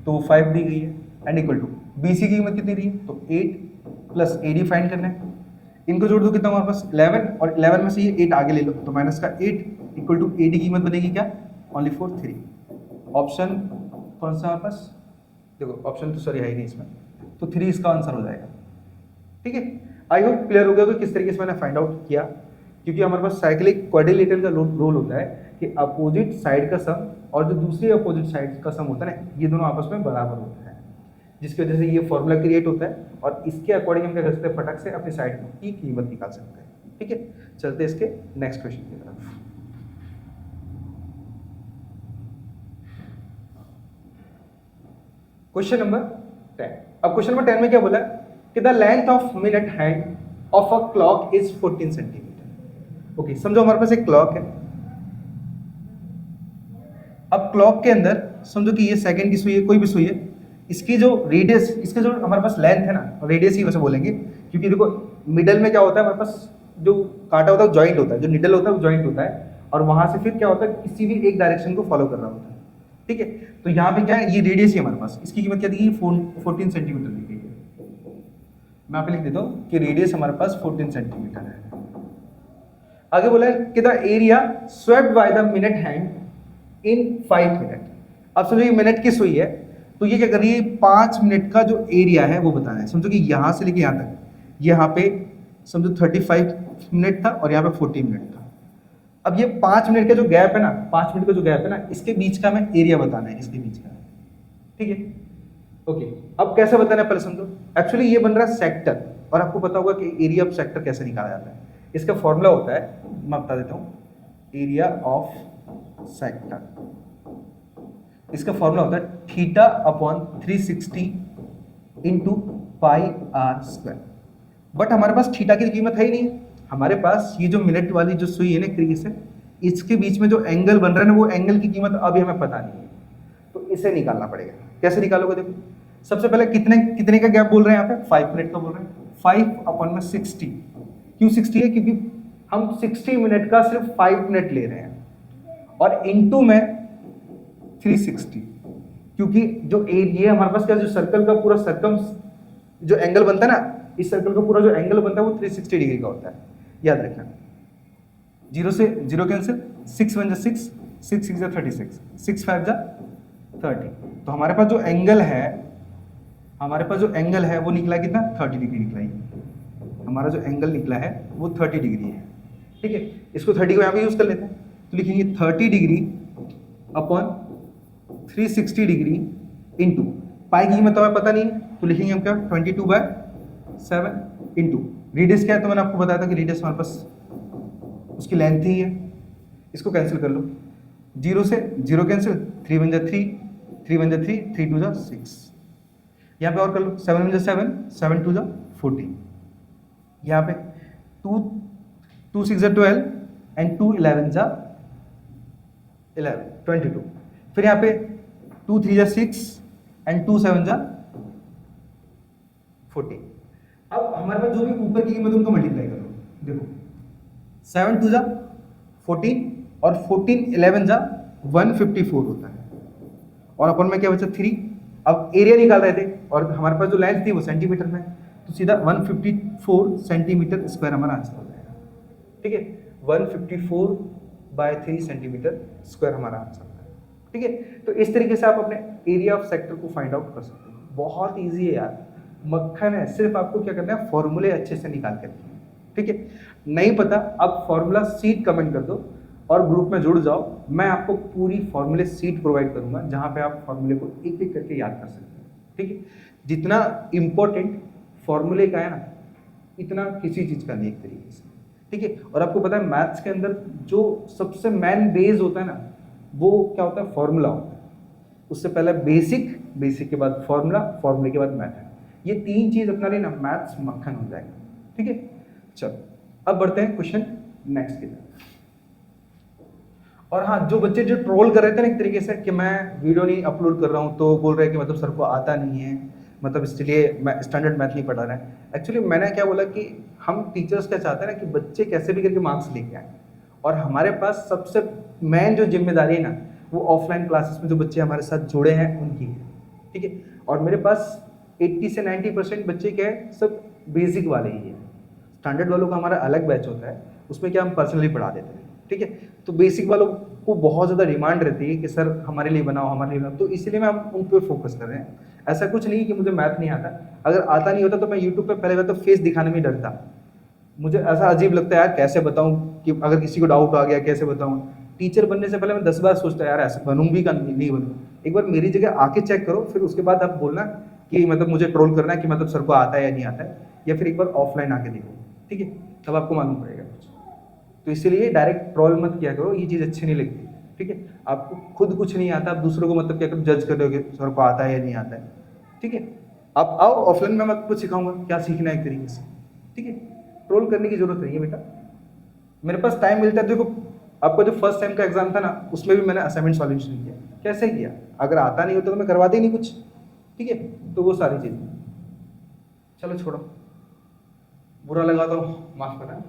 तो 5 दी गई है, एंड इक्वल टू BC की कीमत कितनी दी है, तो 8 प्लस AD फाइंड करना है। इनको जोड़ दो, कितना हमारे पास 11, और 11 में से ये 8 आगे ले लो, तो माइनस का 8 इक्वल टू AD की कीमत बनेगी क्या, ओनली फॉर 3। ऑप्शन कौन सा हमारे पास, देखो ऑप्शन तो सॉरी है ही नहीं इसमें, तो 3 इसका आंसर हो जाएगा, ठीक है। आई होप क्लियर हो गया कि किस तरीके से मैंने फाइंड आउट किया, क्योंकि हमारे पास साइक्लिक क्वाड्रिलेटरल का रोल होता है कि अपोजिट साइड का सम और जो दूसरी अपोजिट साइड का सम होता है ना, ये दोनों आपस में बराबर होता है, जिसकी वजह से ये फॉर्मूला क्रिएट होता है, और इसके अकॉर्डिंग हम क्या कर सकते हैं, फटक से अपनी साइड की कीमत निकाल सकते हैं, ठीक है। चलते हैं इसके नेक्स्ट क्वेश्चन की तरफ। Question number 10। अब क्वेश्चन नंबर 10 में क्या बोला कि the length of minute hand of a clock is 14 centimetre. Okay, समझो हमारे पास एक क्लॉक है, अब क्लॉक के अंदर समझो कि ये सेकंड की सुई है, कोई भी सुई है, इसकी जो रेडियस, इसके जो हमारे पास लेंथ है ना, रेडियस ही वैसे बोलेंगे, क्योंकि देखो मिडल में क्या होता है, हमारे पास जो कांटा होता है जॉइंट होता है, जो निडल होता है वो जॉइंट होता है, और वहां से फिर क्या होता है, किसी भी एक डायरेक्शन को फॉलो कर रहा होता है, ठीक है। तो यहाँ पे क्या है, ये रेडियस ही हमारे पास, इसकी कीमत क्या दी गई, 14 सेंटीमीटर दी गई है। मैं यहाँ पे लिख देता हूँ कि रेडियस हमारे पास 14 सेंटीमीटर है। आगे बोला है कि the area swept by the minute hand in 5 minute. अब समझो ये मिनट की सुई है, तो ये क्या कर रही है, 5 मिनट का जो एरिया है वो बताना है। समझो कि यहाँ से लेके यहाँ तक, यहाँ पे समझो 35 मिनट था और यहाँ पे 40 मिनट था। अब ये 5 मिनट का जो गैप है ना, 5 मिनट का जो गैप है ना, इसके बीच का हमें एरिया बताना है, इसके बीच का, ठीक है। ओके, अब कैसे बताना है पहले समझो। एक्चुअली ये बन रहा है सेक्टर, और आपको पता होगा कि एरिया ऑफ सेक्टर कैसे निकाला जाता है। इसका फॉर्मूला होता है, मैं बता देता हूँ, एरिया ऑफ सेक्टर, इसका फॉर्मूला होता है theta upon 360 into pi r square. But हमारे पास थीटा की कीमत है ही नहीं, हमारे पास ये जो मिनट वाली जो सुई है ना, क्रीज है, इसके बीच में जो एंगल बन रहा है ना, वो एंगल की कीमत अभी हमें पता नहीं है, तो इसे निकालना पड़ेगा। कैसे निकालोगे, देखो सबसे पहले कितने का गैप बोल रहे हैं यहाँ पे, 5 मिनट का बोल रहे हैं। 5 अपॉन में 60, क्यों 60 है, क्योंकि हम 60 मिनट का सिर्फ 5 मिनट ले रहे हैं, और इनटू में 360, क्योंकि जो ये हमारे पास क्या, जो सर्कल का पूरा सर्कम जो एंगल बनता है ना, इस सर्कल का पूरा जो एंगल बनता है वो 360 डिग्री का होता है, याद रखना। 0 से 0 कैंसिल, 6 1 6, 6 6 36, 6 5 30। तो हमारे पास जो एंगल है, वो निकला कितना, 30 डिग्री निकला है। हमारा जो एंगल निकला है वो 30 डिग्री है, ठीक है। इसको 30 को यहाँ पे यूज कर लेते हैं, तो लिखेंगे 30 degree upon 360 degree into pi की कीमत हमें पता नहीं है, तो लिखेंगे हम क्या, 22/7 इंटू रेडियस क्या है, तो मैंने आपको बताया था कि रेडियस हमारे पास उसकी लेंथ ही है। इसको कैंसिल कर लो, 0 से 0 कैंसिल, 3 1 3, 3 1 3, 3 2 6। यहाँ पे और कर लो, 7 1 7, 7 2 14। यहाँ पे 2 6 12 एंड 2 11 11 22। फिर यहाँ पे 2 3 6 एंड 2 7 14। अब हमारे पास जो भी ऊपर की कीमत उनको मल्टीप्लाई करो, देखो 7 2 14 और 14 11 154 होता है, और अपन में क्या बचा 3। अब एरिया निकाल रहे थे और हमारे पास जो लेंथ थी वो सेंटीमीटर में, तो सीधा 154 सेंटीमीटर स्क्वायर हमारा आंसर हो जाएगा, ठीक है। 154/3 सेंटीमीटर स्क्वायर हमारा आंसर होता है, ठीक है। तो इस तरीके से आप अपने एरिया ऑफ सेक्टर को फाइंड आउट कर सकते हो। बहुत ईजी है यार, मक्खन है, सिर्फ आपको क्या करना है, फॉर्मूले अच्छे से निकाल के रखना है, ठीक है। नहीं पता, आप फॉर्मूला सीट कमेंट कर दो और ग्रुप में जुड़ जाओ। मैं आपको पूरी फॉर्मूले सीट प्रोवाइड करूंगा, जहां पे आप फॉर्मूले को एक एक करके याद कर सकते हैं, ठीक है। जितना इंपॉर्टेंट फॉर्मूले का है ना, इतना किसी चीज का नहीं एक तरीके से, ठीक है। और आपको पता है मैथ्स के अंदर जो सबसे मेन बेस होता है ना, वो क्या होता है, फॉर्मूला होता है। उससे पहले बेसिक, बेसिक के बाद फॉर्मूला, फॉर्मूले के बाद मैथड। ये तीन चीज अपना लेना, मैथ्स मक्खन हो जाएगा, ठीक है। चलो अब बढ़ते हैं क्वेश्चन नेक्स्ट की तरफ। और हाँ, जो बच्चे जो ट्रोल कर रहे थे ना एक तरीके से कि मैं वीडियो नहीं अपलोड कर रहा हूँ, तो बोल रहे हैं कि मतलब सर को आता नहीं है, मतलब इसलिए मैं स्टैंडर्ड मैथ नहीं पढ़ा रहा है। एक्चुअली मैंने क्या बोला कि हम टीचर्स क्या चाहते हैं ना कि बच्चे कैसे भी करके मार्क्स लेके आए, और हमारे पास सबसे मेन जो जिम्मेदारी है ना, वो ऑफलाइन क्लासेस में जो बच्चे हमारे साथ जुड़े हैं उनकी है, ठीक है। और मेरे पास 80 से 90% बच्चे क्या है, सब बेसिक वाले ही हैं। स्टैंडर्ड वालों का हमारा अलग बैच होता है, उसमें क्या हम पर्सनली पढ़ा देते हैं, ठीक है। तो बेसिक वालों को बहुत ज़्यादा डिमांड रहती है कि सर हमारे लिए बनाओ, हमारे लिए बनाओ, तो इसीलिए मैं हम उन पर फोकस कर रहे हैं। ऐसा कुछ नहीं कि मुझे मैथ नहीं आता, अगर आता नहीं होता तो मैं यूट्यूब पे पहले बार तो फेस दिखाने में डरता। मुझे ऐसा अजीब लगता है यार, कैसे बताऊं कि अगर किसी को डाउट आ गया कैसे बताऊं। टीचर बनने से पहले मैं 10 बार सोचता यार ऐसे बनूं भी का नहीं बनूं। एक बार मेरी जगह आके चेक करो, फिर उसके बाद आप बोलना कि मतलब मुझे ट्रोल करना है कि मतलब सर को आता है या नहीं आता है, या फिर एक बार ऑफलाइन आके देखो, ठीक है, तब आपको मालूम पड़ेगा कुछ। तो इसीलिए डायरेक्ट ट्रोल मत किया करो, ये चीज़ अच्छी नहीं लगती, ठीक है। आपको खुद कुछ नहीं आता, आप दूसरों को मतलब क्या करो, जज कर रहे हो कि सर को आता है या नहीं आता है, ठीक है। आप आओ ऑफलाइन में, मैं आपको सिखाऊंगा क्या सीखना है एक तरीके से, ठीक है। ट्रोल करने की जरूरत नहीं है बेटा, मेरे पास टाइम मिलता है। देखो आपका जो फर्स्ट टाइम का एग्जाम था ना, उसमें भी मैंने असाइनमेंट सॉल्यूशन किया, कैसे किया, अगर आता नहीं होता तो मैं करवाते ही नहीं कुछ, ठीक है। तो वो सारी चीज़, चलो छोड़ो, बुरा लगा तो माफ करना।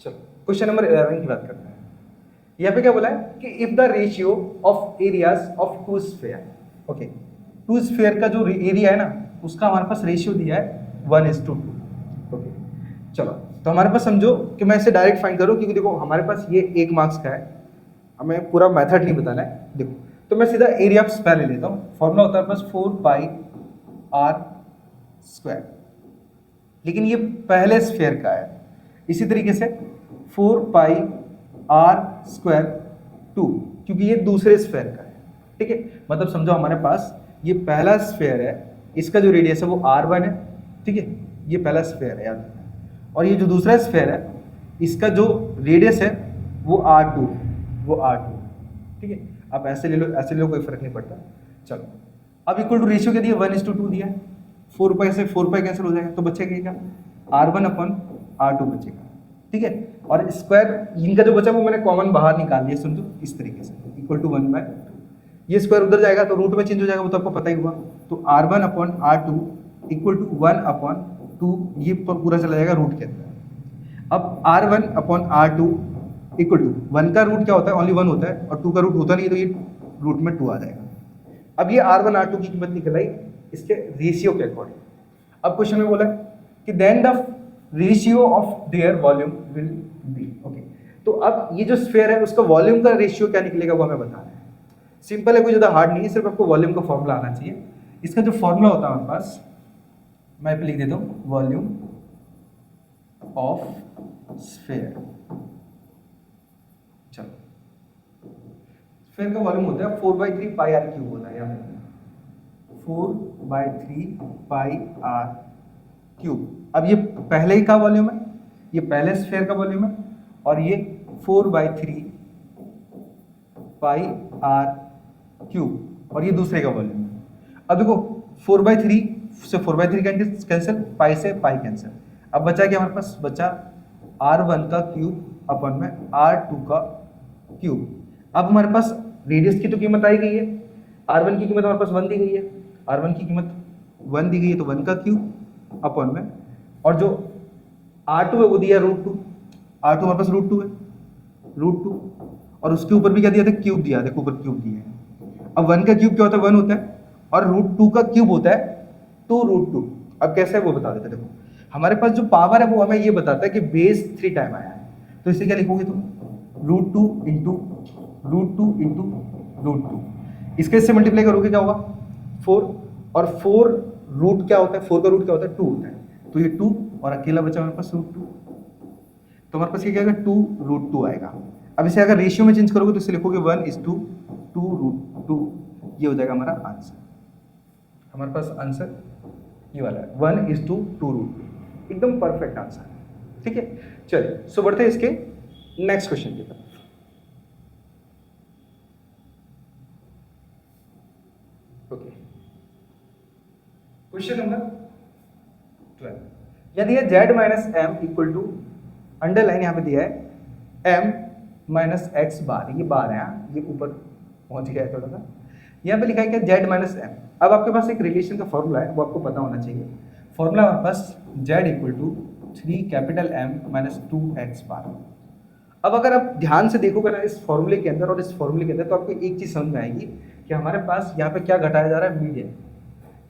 चलो क्वेश्चन नंबर 11 की बात करते हैं। यहाँ पे क्या बोला है कि if the ratio of areas of two sphere, okay, two sphere का जो एरिया है ना उसका हमारे पास रेशियो दिया है 1:2, ओके। चलो तो हमारे पास समझो कि मैं इसे डायरेक्ट फाइंड करूँ, क्योंकि देखो हमारे पास ये 1 मार्क्स का है, हमें पूरा मेथड नहीं बताना है। देखो तो मैं सीधा एरिया ऑफ स्फीयर ले लेता हूँ, फॉर्मूला होता है बस 4πr², लेकिन ये पहले स्फीयर का है। इसी तरीके से 4πr²2, क्योंकि ये दूसरे स्फीयर का है, ठीक है। मतलब समझो हमारे पास ये पहला स्फीयर है, इसका जो रेडियस है वो r1 है, ठीक है, ये पहला स्फीयर है यार, और ये जो दूसरा स्फीयर है इसका जो रेडियस है वो r2, ठीक है। आप ऐसे ले लो, ऐसे ले लो, कोई फर्क नहीं पड़ता। चलो अब इक्वल टू रेशियो क्या दिया, 1:2 दिया है, 4π से 4π कैंसिल हो जाएगा, तो बचेगा क्या, r1/r2 बचेगा, ठीक है। और स्क्वायर इनका जो बचा वो मैंने कॉमन बाहर निकाल दिया, समझो इस तरीके से, इक्वल टू 1/2, ये स्क्वायर उधर जाएगा तो रूट में चेंज हो जाएगा, वो तो आपको पता ही हुआ। तो r1/r2 इक्वल टू 1/2, ये पूरा चला जाएगा रूट के अंदर। अब r1/r2 इक्वल टू 1 का रूट क्या होता है, ओनली 1 होता है, और 2 का रूट होता नहीं है, तो ये रूट में 2 आ जाएगा। अब ये r1/r2 की कीमत निकल आई इसके रेशियो के अकॉर्डिंग। अब क्वेश्चन में बोला कि then the ratio of their volume will be, okay. तो अब ये जो स्फीयर है उसका वॉल्यूम का रेशियो क्या निकलेगा वो हमें बताना है। सिंपल है, कोई ज़्यादा हार्ड नहीं है, सिर्फ आपको वॉल्यूम का फॉर्मूला आना चाहिए। इसका जो फॉर्मूला होता है हमारे पास, मैं पे लिख देता हूँ, वॉल्यूम ऑफ स्फीयर। चलो स्फीयर का वॉल्यूम होता है 4/3πr³ होता है, यहाँ 4/3πr³। अब ये पहले ही का वॉल्यूम है, ये पहले स्फीयर का वॉल्यूम है, और ये 4/3πr³, और ये दूसरे का वॉल्यूम है। अब देखो 4/3 से 4/3 कैंसिल, पाई से पाई कैंसिल, अब बचा क्या हमारे पास, बचा r1 का क्यूब अपन में r2 का क्यूब। अब हमारे पास रेडियस की तो कीमत आई गई है, r1 की कीमत हमारे पास 1 दी गई है, r1 की कीमत 1 दी गई है, तो 1 का क्यूब अपन में, और जो r2 है वो दिया √2, r2 हमारे पास √2 है, √2, और उसके ऊपर भी क्या दिया था, क्यूब दिया, देखो ऊपर क्यूब दिया है। अब 1 का क्यूब क्या होता है, 1 होता है, और √2 का क्यूब होता है 2√2। अब कैसे है वो बता देते, देखो हमारे पास जो पावर है वो हमें ये बताता है कि बेस 3 टाइम आया है, तो इसे क्या लिखोगे तुम, √2 इंटू √2। इसके से मल्टीप्लाई करोगे क्या होगा, 4, और 4 रूट क्या होता है, 4 का रूट क्या होता है, 2 होता है, तो ये 2, और अकेला बचा हमारे पास √2, तो हमारे पास ये क्या आएगा, 2√2 आएगा। अब इसे अगर रेशियो में चेंज करोगे तो इसे लिखोगे 1:2√2, ये हो जाएगा हमारा आंसर। हमारे पास आंसर ये वाला है 1:2√2, एकदम परफेक्ट आंसर, ठीक है। चलिए सो बढ़ते हैं इसके नेक्स्ट क्वेश्चन की तरफ। ओके, क्वेश्चन नंबर 12, यदि है z minus M equal to, underline यहाँ पे दिया है m माइनस एक्स बार, ये बार है, ये ऊपर पहुंच गया है थोड़ा सा, यहाँ पे लिखा है क्या, z माइनस एम। अब आपके पास एक रिलेशन का फॉर्मूला है, वो आपको पता होना चाहिए। फॉर्मूला हमारे पास z equal to 3M minus 2x bar. अब अगर आप ध्यान से देखोगे ना इस फॉर्मूले के अंदर और इस फॉर्मूले के अंदर, तो आपको एक चीज़ समझ में आएगी कि हमारे पास यहाँ पे क्या घटाया जा रहा है, मीडियन।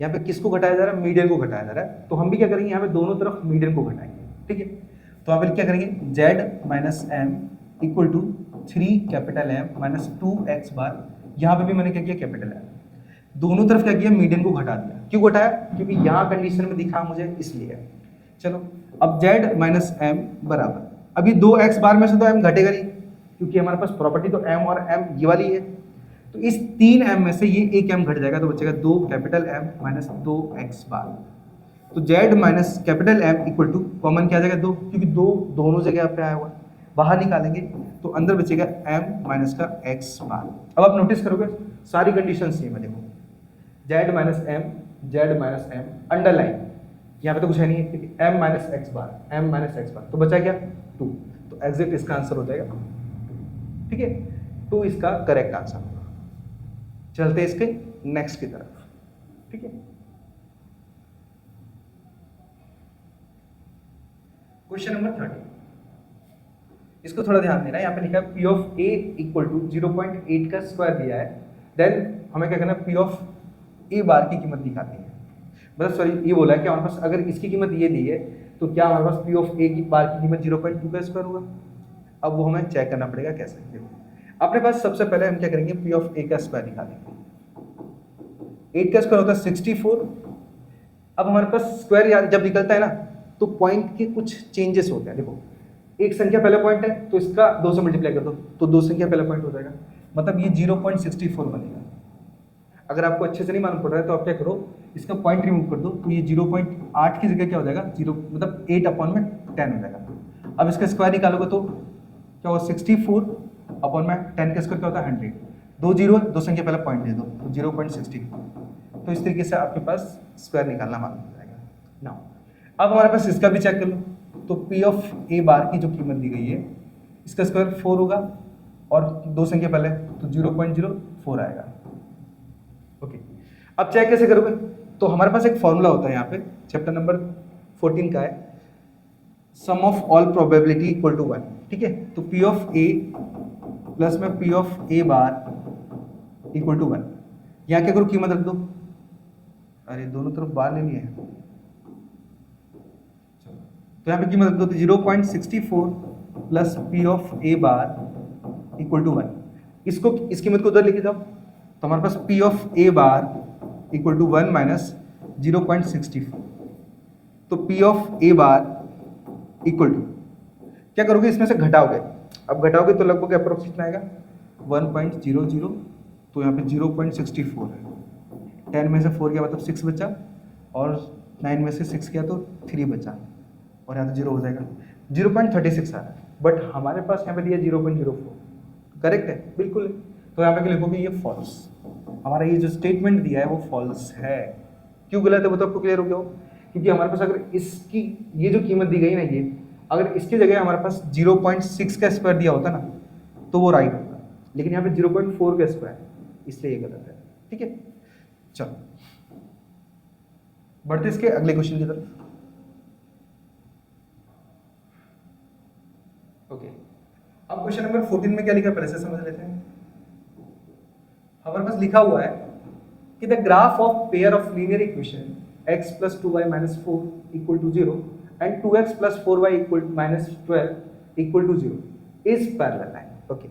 यहाँ पे किसको घटाया जा रहा है, मीडियन को घटाया जा रहा है। तो हम भी क्या करेंगे, यहाँ पे दोनों तरफ मीडियन को घटाएंगे, ठीक है। तो यहाँ पे क्या करेंगे, z minus M equal to 3M minus 2x bar. यहाँ पे भी मैंने क्या किया, कैपिटल M, दोनों तरफ क्या किया, मीडियन को घटा दिया। क्यों घटाया, क्योंकि यहाँ कंडीशन में दिखा मुझे, इसलिए। चलो अब z माइनस एम बराबर, अभी 2x बार में से तो m घटेगा नहीं, क्योंकि हमारे पास प्रॉपर्टी तो m और m ये वाली है, तो इस 3m में से ये एक m घट जाएगा, तो बचेगा 2M माइनस 2x बार। तो z minus M equal to common क्या आ जाएगा, 2, क्योंकि 2 दोनों जगह पे आया हुआ है, बाहर निकालेंगे तो अंदर बचेगा m माइनस का x बार। अब आप नोटिस करोगे सारी कंडीशन सेम है, देखो z माइनस m अंडरलाइन, यहाँ पे तो कुछ है नहीं है, क्योंकि m माइनस एक्स बार, तो बचा क्या 2, तो एग्जैक्ट इसका आंसर हो जाएगा 2, ठीक है। 2 इसका करेक्ट आंसर होगा। चलते इसके नेक्स्ट की तरफ, ठीक है। क्वेश्चन नंबर 30, इसको थोड़ा ध्यान देना है। यहाँ पे लिखा है P of A equal to 0.8 का स्क्वायर दिया है, देन हमें क्या करना है, पी ऑफ ए बार की कीमत निकालनी है। मतलब सॉरी, ये बोला है कि हमारे पास अगर इसकी कीमत ये दी है तो क्या हमारे पास पी ऑफ ए की बार की कीमत 0.2 का स्क्वायर होगा। अब वो हमें चेक करना पड़ेगा कैसे। देखो अपने पास सबसे पहले हम क्या करेंगे, पी ऑफ ए का स्क्वायर निकालेंगे। 8 का स्क्वायर होता है 64। अब हमारे पास स्क्वायर जब निकलता है ना तो पॉइंट के कुछ चेंजेस होते हैं। देखो एक संख्या पहला पॉइंट है तो इसका 2 से मल्टीप्लाई कर दो तो 2 संख्या पहला पॉइंट हो जाएगा, मतलब ये 0.64 बनेगा। अगर आपको अच्छे से नहीं मालूम पड़ रहा है तो आप क्या करो, इसका पॉइंट रिमूव कर दो तो ये 0.8 की जगह क्या हो जाएगा, 0 मतलब 8/10 हो जाएगा। अब इसका स्क्वायर निकालोगे तो क्या होगा, 64/10 का स्क्वायर क्या होता है 100। 2 जीरो 2 संख्या पहला पॉइंट दे दो तो 0.64। तो इस तरीके से आपके पास स्क्वायर निकालना मालूम हो जाएगा ना। अब हमारे पास इसका भी चेक कर लो, तो पी ऑफ ए बार की जो कीमत दी गई है इसका स्क्वायर 4 होगा और 2 संख्या पहले तो 0.04 आएगा। ओके, अब चेक कैसे करोगे, तो हमारे पास एक फॉर्मूला होता है यहाँ पे, चैप्टर नंबर 14 का है, sum of all probability equal to 1, ठीक है। तो पी ऑफ ए प्लस में P of A bar equal to 1। यहाँ क्या करो, कीमत रख दो, अरे दोनों तरफ बार लेनी है, तो यहाँ पे कीमत रख दो, तो 0.64 plus P of A bar equal to 1। इसको इस कीमत को उधर लेके जाओ तो हमारे पास P of A bar equal to 1 minus 0.64। तो P of A bar equal to क्या करोगे, इसमें से घटाओगे। अब घटाओगे तो लगभग अप्रोक्स कितना आएगा, 1.00। तो यहाँ पे 0.64 है, 10 में से 4 गया मतलब 6 बचा, और 9 में से 6 गया तो 3 बचा, और यहाँ तो 0 हो जाएगा। 0.36 आ रहा है, बट हमारे पास यहाँ पे दिया 0.04, करेक्ट है, बिल्कुल है। तो यहाँ पे क्या लिखोगे, ये फॉल्स। हमारा ये जो स्टेटमेंट दिया है वो फॉल्स है। क्यों गलत है वो तो आपको क्लियर हो गया हो, क्योंकि हमारे पास अगर इसकी ये जो कीमत दी गई ना, ये अगर इसकी जगह हमारे पास 0.6 का स्क्वायर दिया होता ना तो वो राइट होता, लेकिन यहाँ पे 0.4 का स्क्वायर, इसलिए ये गलत है, ठीक है। चलो बढ़ते इसके अगले क्वेश्चन की तरफ। ओके, अब क्वेश्चन नंबर 14 में क्या लिखा है पहले से समझ लेते हैं। हमारे पास लिखा हुआ है कि the graph of pair of linear equation x plus 2y minus 4 equal to 0 and 2x plus 4y equal minus 12 equal to 0 is parallel line। Okay,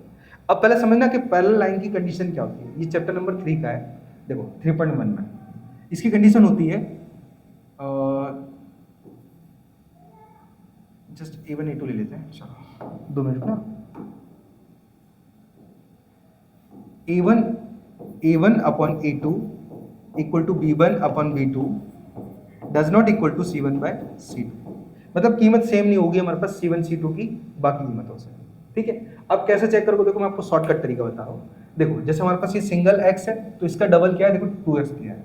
अब पहले समझना कि पैरेलल लाइन की कंडीशन क्या होती है। ये चैप्टर नंबर 3 का है, देखो 3.1 में इसकी कंडीशन होती है, जस्ट A1 A2 ले लेते हैं, चलो 2 मिनट ना। A1/A2 equal to B1/B2 does not equal to C1/C2। मतलब कीमत सेम नहीं होगी हमारे पास C1 C2 की बाकी कीमतों से, ठीक है। अब कैसे चेक करोगे, देखो मैं आपको शॉर्टकट तरीका बता रहा हूँ। देखो जैसे हमारे पास ये सिंगल x है तो इसका डबल क्या है, देखो 2x दिया है,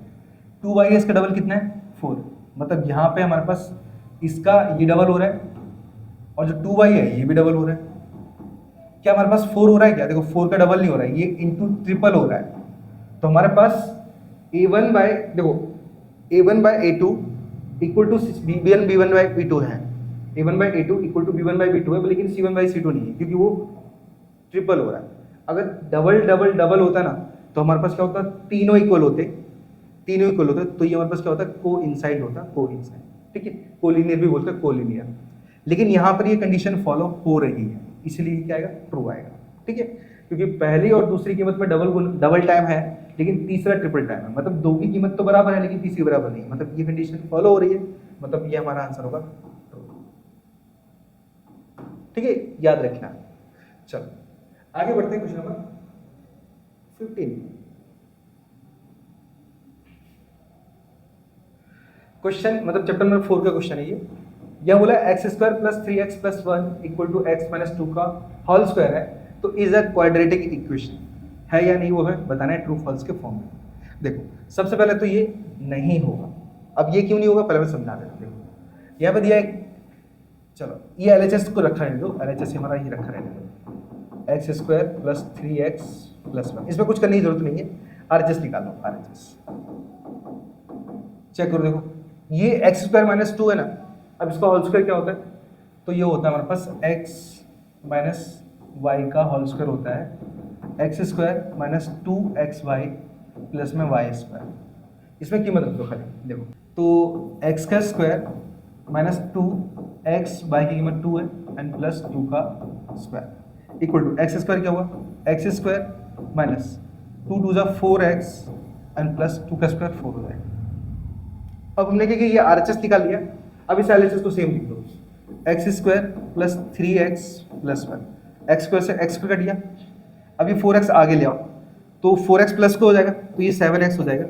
2y है, इसका डबल कितना है 4। मतलब यहाँ पे हमारे पास इसका ये डबल हो रहा है और जो 2y है ये भी डबल हो रहा है। क्या हमारे पास 4 हो रहा है क्या, देखो 4 का डबल नहीं हो रहा है, ये इंटू ट्रिपल हो रहा है। तो हमारे पास A1/A2 इक्वल टू B1/B2 है, A1/A2 इक्वल टू B1/B2 है, लेकिन C1/C2 नहीं है क्योंकि वो ट्रिपल हो रहा है। अगर डबल डबल डबल होता ना तो हमारे पास क्या होता, तीनों इक्वल होते, तो ये हमारे पास क्या होता, को इनसाइड होता, को इनसाइड, ठीक है। कोलिनियर भी बोलते हैं, कोलिनियर। लेकिन यहाँ पर ये कंडीशन फॉलो हो रही है, इसलिए क्या आएगा, ट्रू आएगा, ठीक है। क्योंकि पहली और दूसरी कीमत में डबल टाइम है, लेकिन तीसरा ट्रिपल टाइम है, मतलब दो की कीमत तो बराबर है लेकिन तीसरी बराबर नहीं है, मतलब ये कंडीशन फॉलो हो रही है, मतलब ये हमारा आंसर होगा ट्रू, ठीक है, याद रखना। चलो आगे बढ़ते हैं, क्वेश्चन नंबर 15। क्वेश्चन मतलब चैप्टर नंबर 4 का क्वेश्चन है ये। यह बोला x² + 3x + 1 equal to x - 2 का होल स्क्वायर है, तो इज अ क्वाड्रेटिक इक्वेशन, है या नहीं वो हमें बताना है ट्रू फॉल्स के फॉर्म में। देखो सबसे पहले तो ये नहीं होगा। अब ये क्यों नहीं होगा पहले मैं समझा देता हूँ। देखो यहाँ पे दिया है, चलो ये LHS को रखा रहने दो, LHS हमारा ये रखा रहने दो, x² + 3x + 1, इसमें कुछ करने की जरूरत नहीं है। RHS निकाल लो, RHS चेक करो, देखो ये एक्स स्क्वायर माइनस टू है ना, अब इसका होल स्क्वायर क्या होता है, तो ये होता है हमारे पास एक्स माइनस वाई का होल स्क्वायर होता है X square minus two X Y plus में वाई स्क्वायर। इसमें कीमत रख दो खाली, देखो तो एक्स का square minus two X Y की कीमत टू है एंड प्लस टू का square equal to X square क्या हुआ, X square minus two two जा four X and plus two का स्क्वायर फोर हो जाएगा। अब हमने क्या किया, ये RHS निकाल लिया, अब इस RHS को सेम लिख दो, x square plus three x plus one, x square से एक्स स्क्वायर कट गया, अब ये फोर एक्स आगे ले आओ तो फोर एक्स प्लस को हो जाएगा तो ये सेवन एक्स हो जाएगा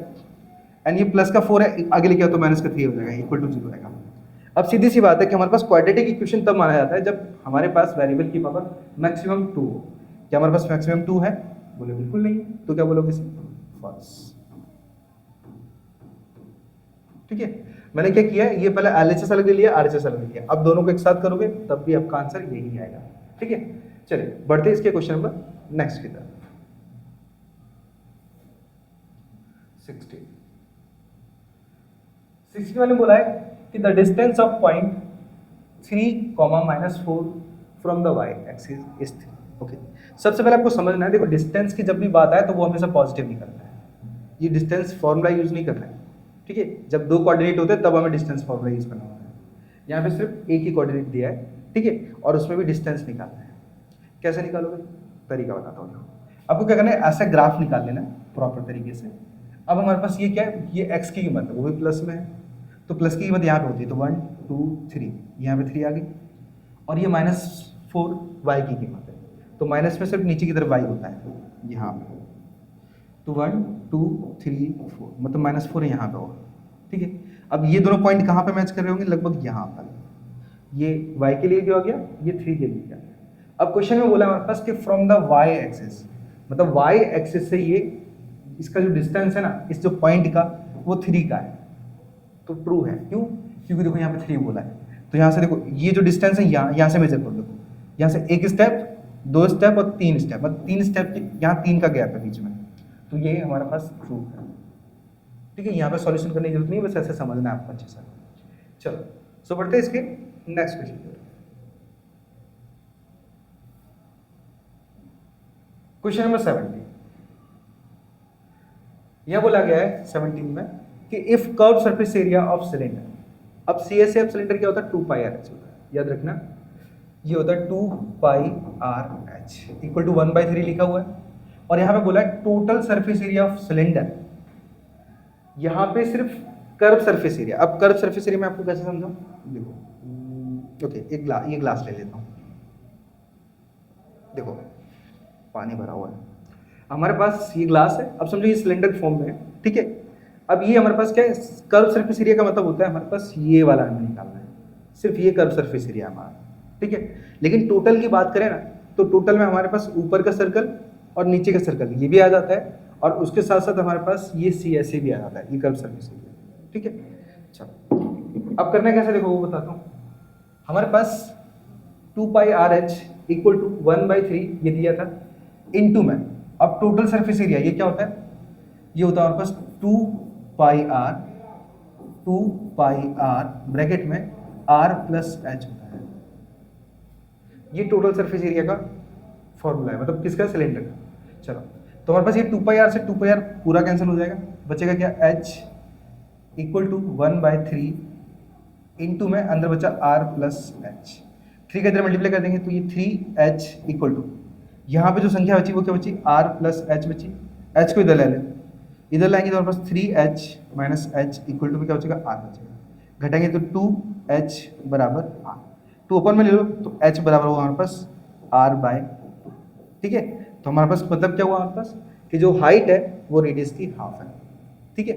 एंड ये प्लस का फोर है आगे लेके आओ तो माइनस का थ्री हो जाएगा इक्वल टू जीरो आएगा। अब सीधी सी बात है कि हमारे पास क्वाड्रेटिक इक्वेशन तब माना जाता है जब हमारे पास वेरिएबल की पावर मैक्सिमम टू हो। क्या हमारे पास मैक्सिमम टू है, बोले बिल्कुल नहीं, तो क्या बोलोगे फॉल्स। ठीक है, मैंने क्या किया, ये पहले LHS अलग ले लिया, RHS अलग ले लिया, अब दोनों को एक साथ करोगे तब भी आपका आंसर यही आएगा। ठीक है, चलिए बढ़ते इसके क्वेश्चन नंबर नेक्स्ट की तरफ। 60 वाले बोला है कि the distance of point 3, -4 from the y axis is 3। Okay, सबसे पहले आपको समझना है, देखो डिस्टेंस की जब भी बात आए तो वो हमेशा पॉजिटिव निकलता है, ये डिस्टेंस फॉर्मूला यूज नहीं करना है। ठीक है, जब दो कोऑर्डिनेट होते हैं तब हमें डिस्टेंस फॉर्मूला यूज करना होता है। यहाँ पे सिर्फ एक ही कोऑर्डिनेट दिया है, ठीक है, और उसमें भी डिस्टेंस निकालना है। कैसे निकालोगे, तरीका बताता हूँ। आपको क्या करना है, ऐसा ग्राफ निकाल लेना प्रॉपर तरीके से। अब हमारे पास ये क्या है, ये x की कीमत है वो भी प्लस में है, तो प्लस की कीमत यहाँ पे होती है तो 1 2 3, यहाँ पे 3 आ गई, और ये -4 y की कीमत है, तो माइनस में सिर्फ नीचे की तरफ y होता है यहाँ पे, तो 1 2 3 4 मतलब -4 यहाँ पे होगा। ठीक है, अब ये दोनों पॉइंट कहाँ पे मैच कर रहे होंगे, लगभग यहाँ पर। ये y के लिए क्या हो गया, ये 3 के लिए क्या। अब क्वेश्चन में बोला हमारे पास कि फ्रॉम द y एक्सिस, मतलब y एक्सिस से ये इसका जो डिस्टेंस है ना, इस जो पॉइंट का, वो 3 का है, तो ट्रू है। क्यों, क्योंकि देखो यहाँ पे 3 बोला है, तो यहाँ से देखो ये जो डिस्टेंस है यहाँ से मेजर कर लो, यहाँ से एक स्टेप, दो स्टेप और 3 स्टेप, मतलब 3 स्टेप यहाँ 3 का गैप है बीच में, तो ये हमारे पास ट्रू है। ठीक है, यहाँ पे सॉल्यूशन करने की जरूरत नहीं, बस ऐसे समझना है आपको अच्छे से। चलो सो बढ़ते हैं इसके नेक्स्ट क्वेश्चन। क्वेश्चन नंबर 70, यह बोला गया है 17 में कि if curve surface area of cylinder, अब CSF सिलेंडर क्या होता है, 2πRh होता है, याद रखना ये होता है 2πRh इक्वल टू 1/3 लिखा हुआ है, और यहाँ पे बोला है total surface area of cylinder, यहाँ पे सिर्फ कर्व सरफेस एरिया। अब कर्व सरफेस एरिया मैं आपको कैसे समझाऊं, देखो ओके, ये ग्लास ले लेता हूँ, देखो पानी भरा हुआ है, हमारे पास ये ग्लास है, अब समझो ये सिलेंडर फॉर्म में है। ठीक है, अब ये हमारे पास क्या है, कर्व सरफेस एरिया का मतलब होता है हमारे पास ये वाला हमें निकालना है, सिर्फ ये कर्व सरफेस एरिया हमारा। ठीक है, लेकिन टोटल की बात करें ना, तो टोटल में हमारे पास ऊपर का सर्कल और नीचे का सर्कल ये भी आ जाता है, और उसके साथ साथ हमारे पास ये CSA भी आ जाता है, ये कर्व सरफेस एरिया। ठीक है, चलो अब करना कैसे, देखो वो बताता हूँ। हमारे पास 2πRh इक्वल टू 1/3 ये दिया था, इनटू में अब टोटल सरफेस एरिया ये क्या होता है, ये होता है हमारे पास 2πr ब्रैकेट में r प्लस h होता है, ये टोटल सरफेस एरिया का फॉर्मूला है, मतलब किसका, सिलेंडर का। चलो तो हमारे पास ये 2πr से 2πr पूरा कैंसिल हो जाएगा, बचेगा क्या, h इक्वल टू 1/3 इंटू में अंदर बचा r प्लस h, 3 का इधर मल्टीप्लाई कर देंगे तो ये 3h इक्वल टू, यहाँ पे जो संख्या बची वो क्या बची, r प्लस h बची, h को इधर ले लें, इधर लाएंगे तो हमारे पास 3h minus h equal to में क्या बचेगा, r बचेगा, घटाएंगे तो 2h बराबर r, 2 ओपन में ले लो तो h बराबर होगा हमारे पास r/2। ठीक है, तो हमारे पास मतलब क्या हुआ, हमारे पास कि जो हाइट है वो रेडियस की हाफ है। ठीक है,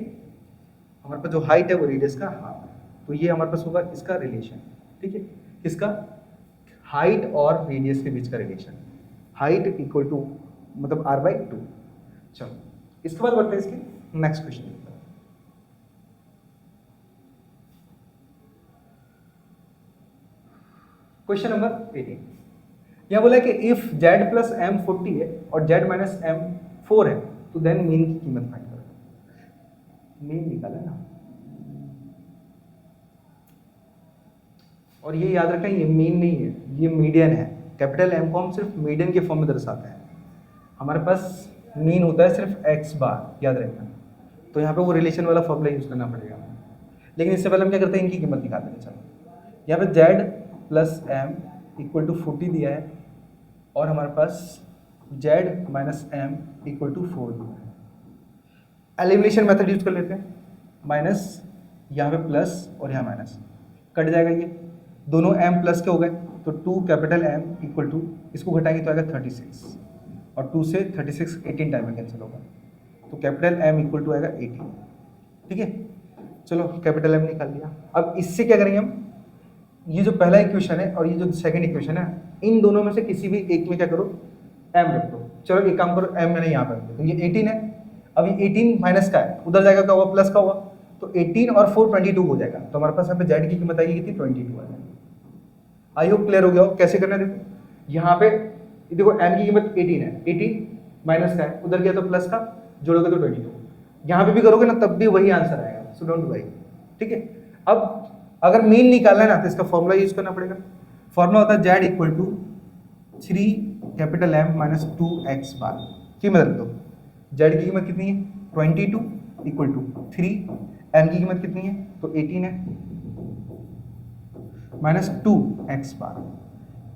हमारे पास जो हाइट है वो रेडियस का हाफ है, तो ये हमारे पास होगा इसका रिलेशन। ठीक है, किसका, हाइट और रेडियस के बीच का रिलेशन, हाइट इक्वल टू मतलब r/2। चलो इसके बाद बढ़ते हैं इसके नेक्स्ट क्वेश्चन की तरफ। क्वेश्चन नंबर 18, यह बोला है कि इफ z प्लस m 40 है और z माइनस m 4 है, तो देन मीन की कीमत फाइंड करो। मीन निकाला ना, और ये याद रखें ये मीन नहीं है, ये मीडियन है। कैपिटल एम को हम सिर्फ मीडियन के फॉर्म में दर्शाते हैं। हमारे पास मीन होता है सिर्फ एक्स बार, याद रखना। तो यहाँ पे वो रिलेशन वाला फॉर्मूला यूज करना पड़ेगा। लेकिन इससे पहले हम क्या करते हैं, इनकी कीमत निकाल देंगे। चलो यहाँ पे Z plus M equal to 40 दिया है, और हमारे पास Z minus M equal to 4 दिया है। एलिमिनेशन मेथड यूज कर लेते हैं। माइनस यहाँ पे प्लस और यहाँ माइनस, कट जाएगा ये दोनों m प्लस के हो गए, तो 2 कैपिटल M इक्वल टू, इसको घटाएंगे तो आएगा 36, और 2 से 36 18 टाइम में कैंसिल होगा, तो कैपिटल M इक्वल टू आएगा 18। ठीक है, चलो कैपिटल M निकाल लिया। अब इससे क्या करेंगे हम, ये जो पहला इक्वेशन है और ये जो सेकंड इक्वेशन है, इन दोनों में से किसी भी एक में क्या करो, m रख दो। चलो एक काम करो, m मैंने यहाँ पर रख दिया, तो ये 18 है। अब ये 18 माइनस का है, उधर जाएगा क्या हुआ, प्लस का हुआ, तो 18 और 4 22 हो जाएगा। तो हमारे पास यहाँ पे z की कीमत आएगी कितनी, 22 आ जाएगी। आई होप क्लियर हो गया हो। कैसे करना है देखो, यहाँ पे देखो m की कीमत 18 है, 18 माइनस का है, उधर गया तो प्लस का, जोड़ोगे तो 22। यहाँ पे भी करोगे ना तब भी वही आंसर आएगा, सो डोंट वरी। ठीक है, अब अगर मीन निकालना है ना तो इसका फॉर्मूला यूज करना पड़ेगा। फॉर्मूला होता है Z equal to 3 capital M minus 2x bar. कीमत रख दो, जेड की कीमत कितनी है 22 इक्वल टू 3, m की कीमत कितनी है तो 18 है, माइनस 2x बार।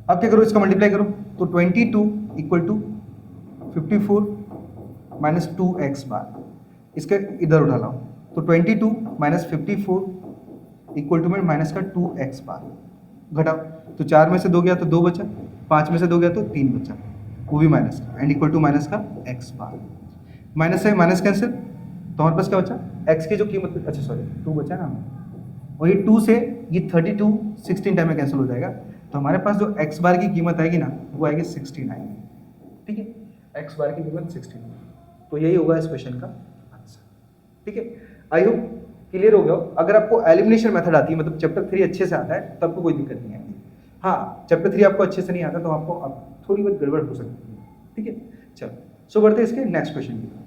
अब क्या करो, इसका मल्टीप्लाई करो, तो 22 इक्वल टू 54 माइनस 2x बार। इसके इधर उठा लाओ, तो 22 माइनस 54 इक्वल टू में माइनस का 2x बार। घटाओ, तो 4 में से 2 गया तो 2 बचा, 5 में से 2 गया तो 3 बचा, वो भी माइनस का, एंड इक्वल टू माइनस का x बार। माइनस से माइनस कैंसिल, तो हमारे पास क्या बचा, x की जो कीमत, अच्छा सॉरी 2 बचा ना, और ये 2 से ये 32 16 टाइम में कैंसिल हो जाएगा, तो हमारे पास जो x बार की कीमत आएगी ना वो आएगी 69। ठीक है, x बार की कीमत 69, तो यही होगा इस क्वेश्चन का आंसर। ठीक है, आई होप क्लियर हो गया हो। अगर आपको एलिमिनेशन मेथड आती है, मतलब चैप्टर 3 अच्छे से आता है, तो आपको कोई दिक्कत नहीं आएगी। हाँ, चैप्टर 3 आपको अच्छे से नहीं आता तो आपको अब थोड़ी बहुत गड़बड़ हो सकती है। ठीक है, चलो सो बढ़ते हैं इसके नेक्स्ट क्वेश्चन की तरफ।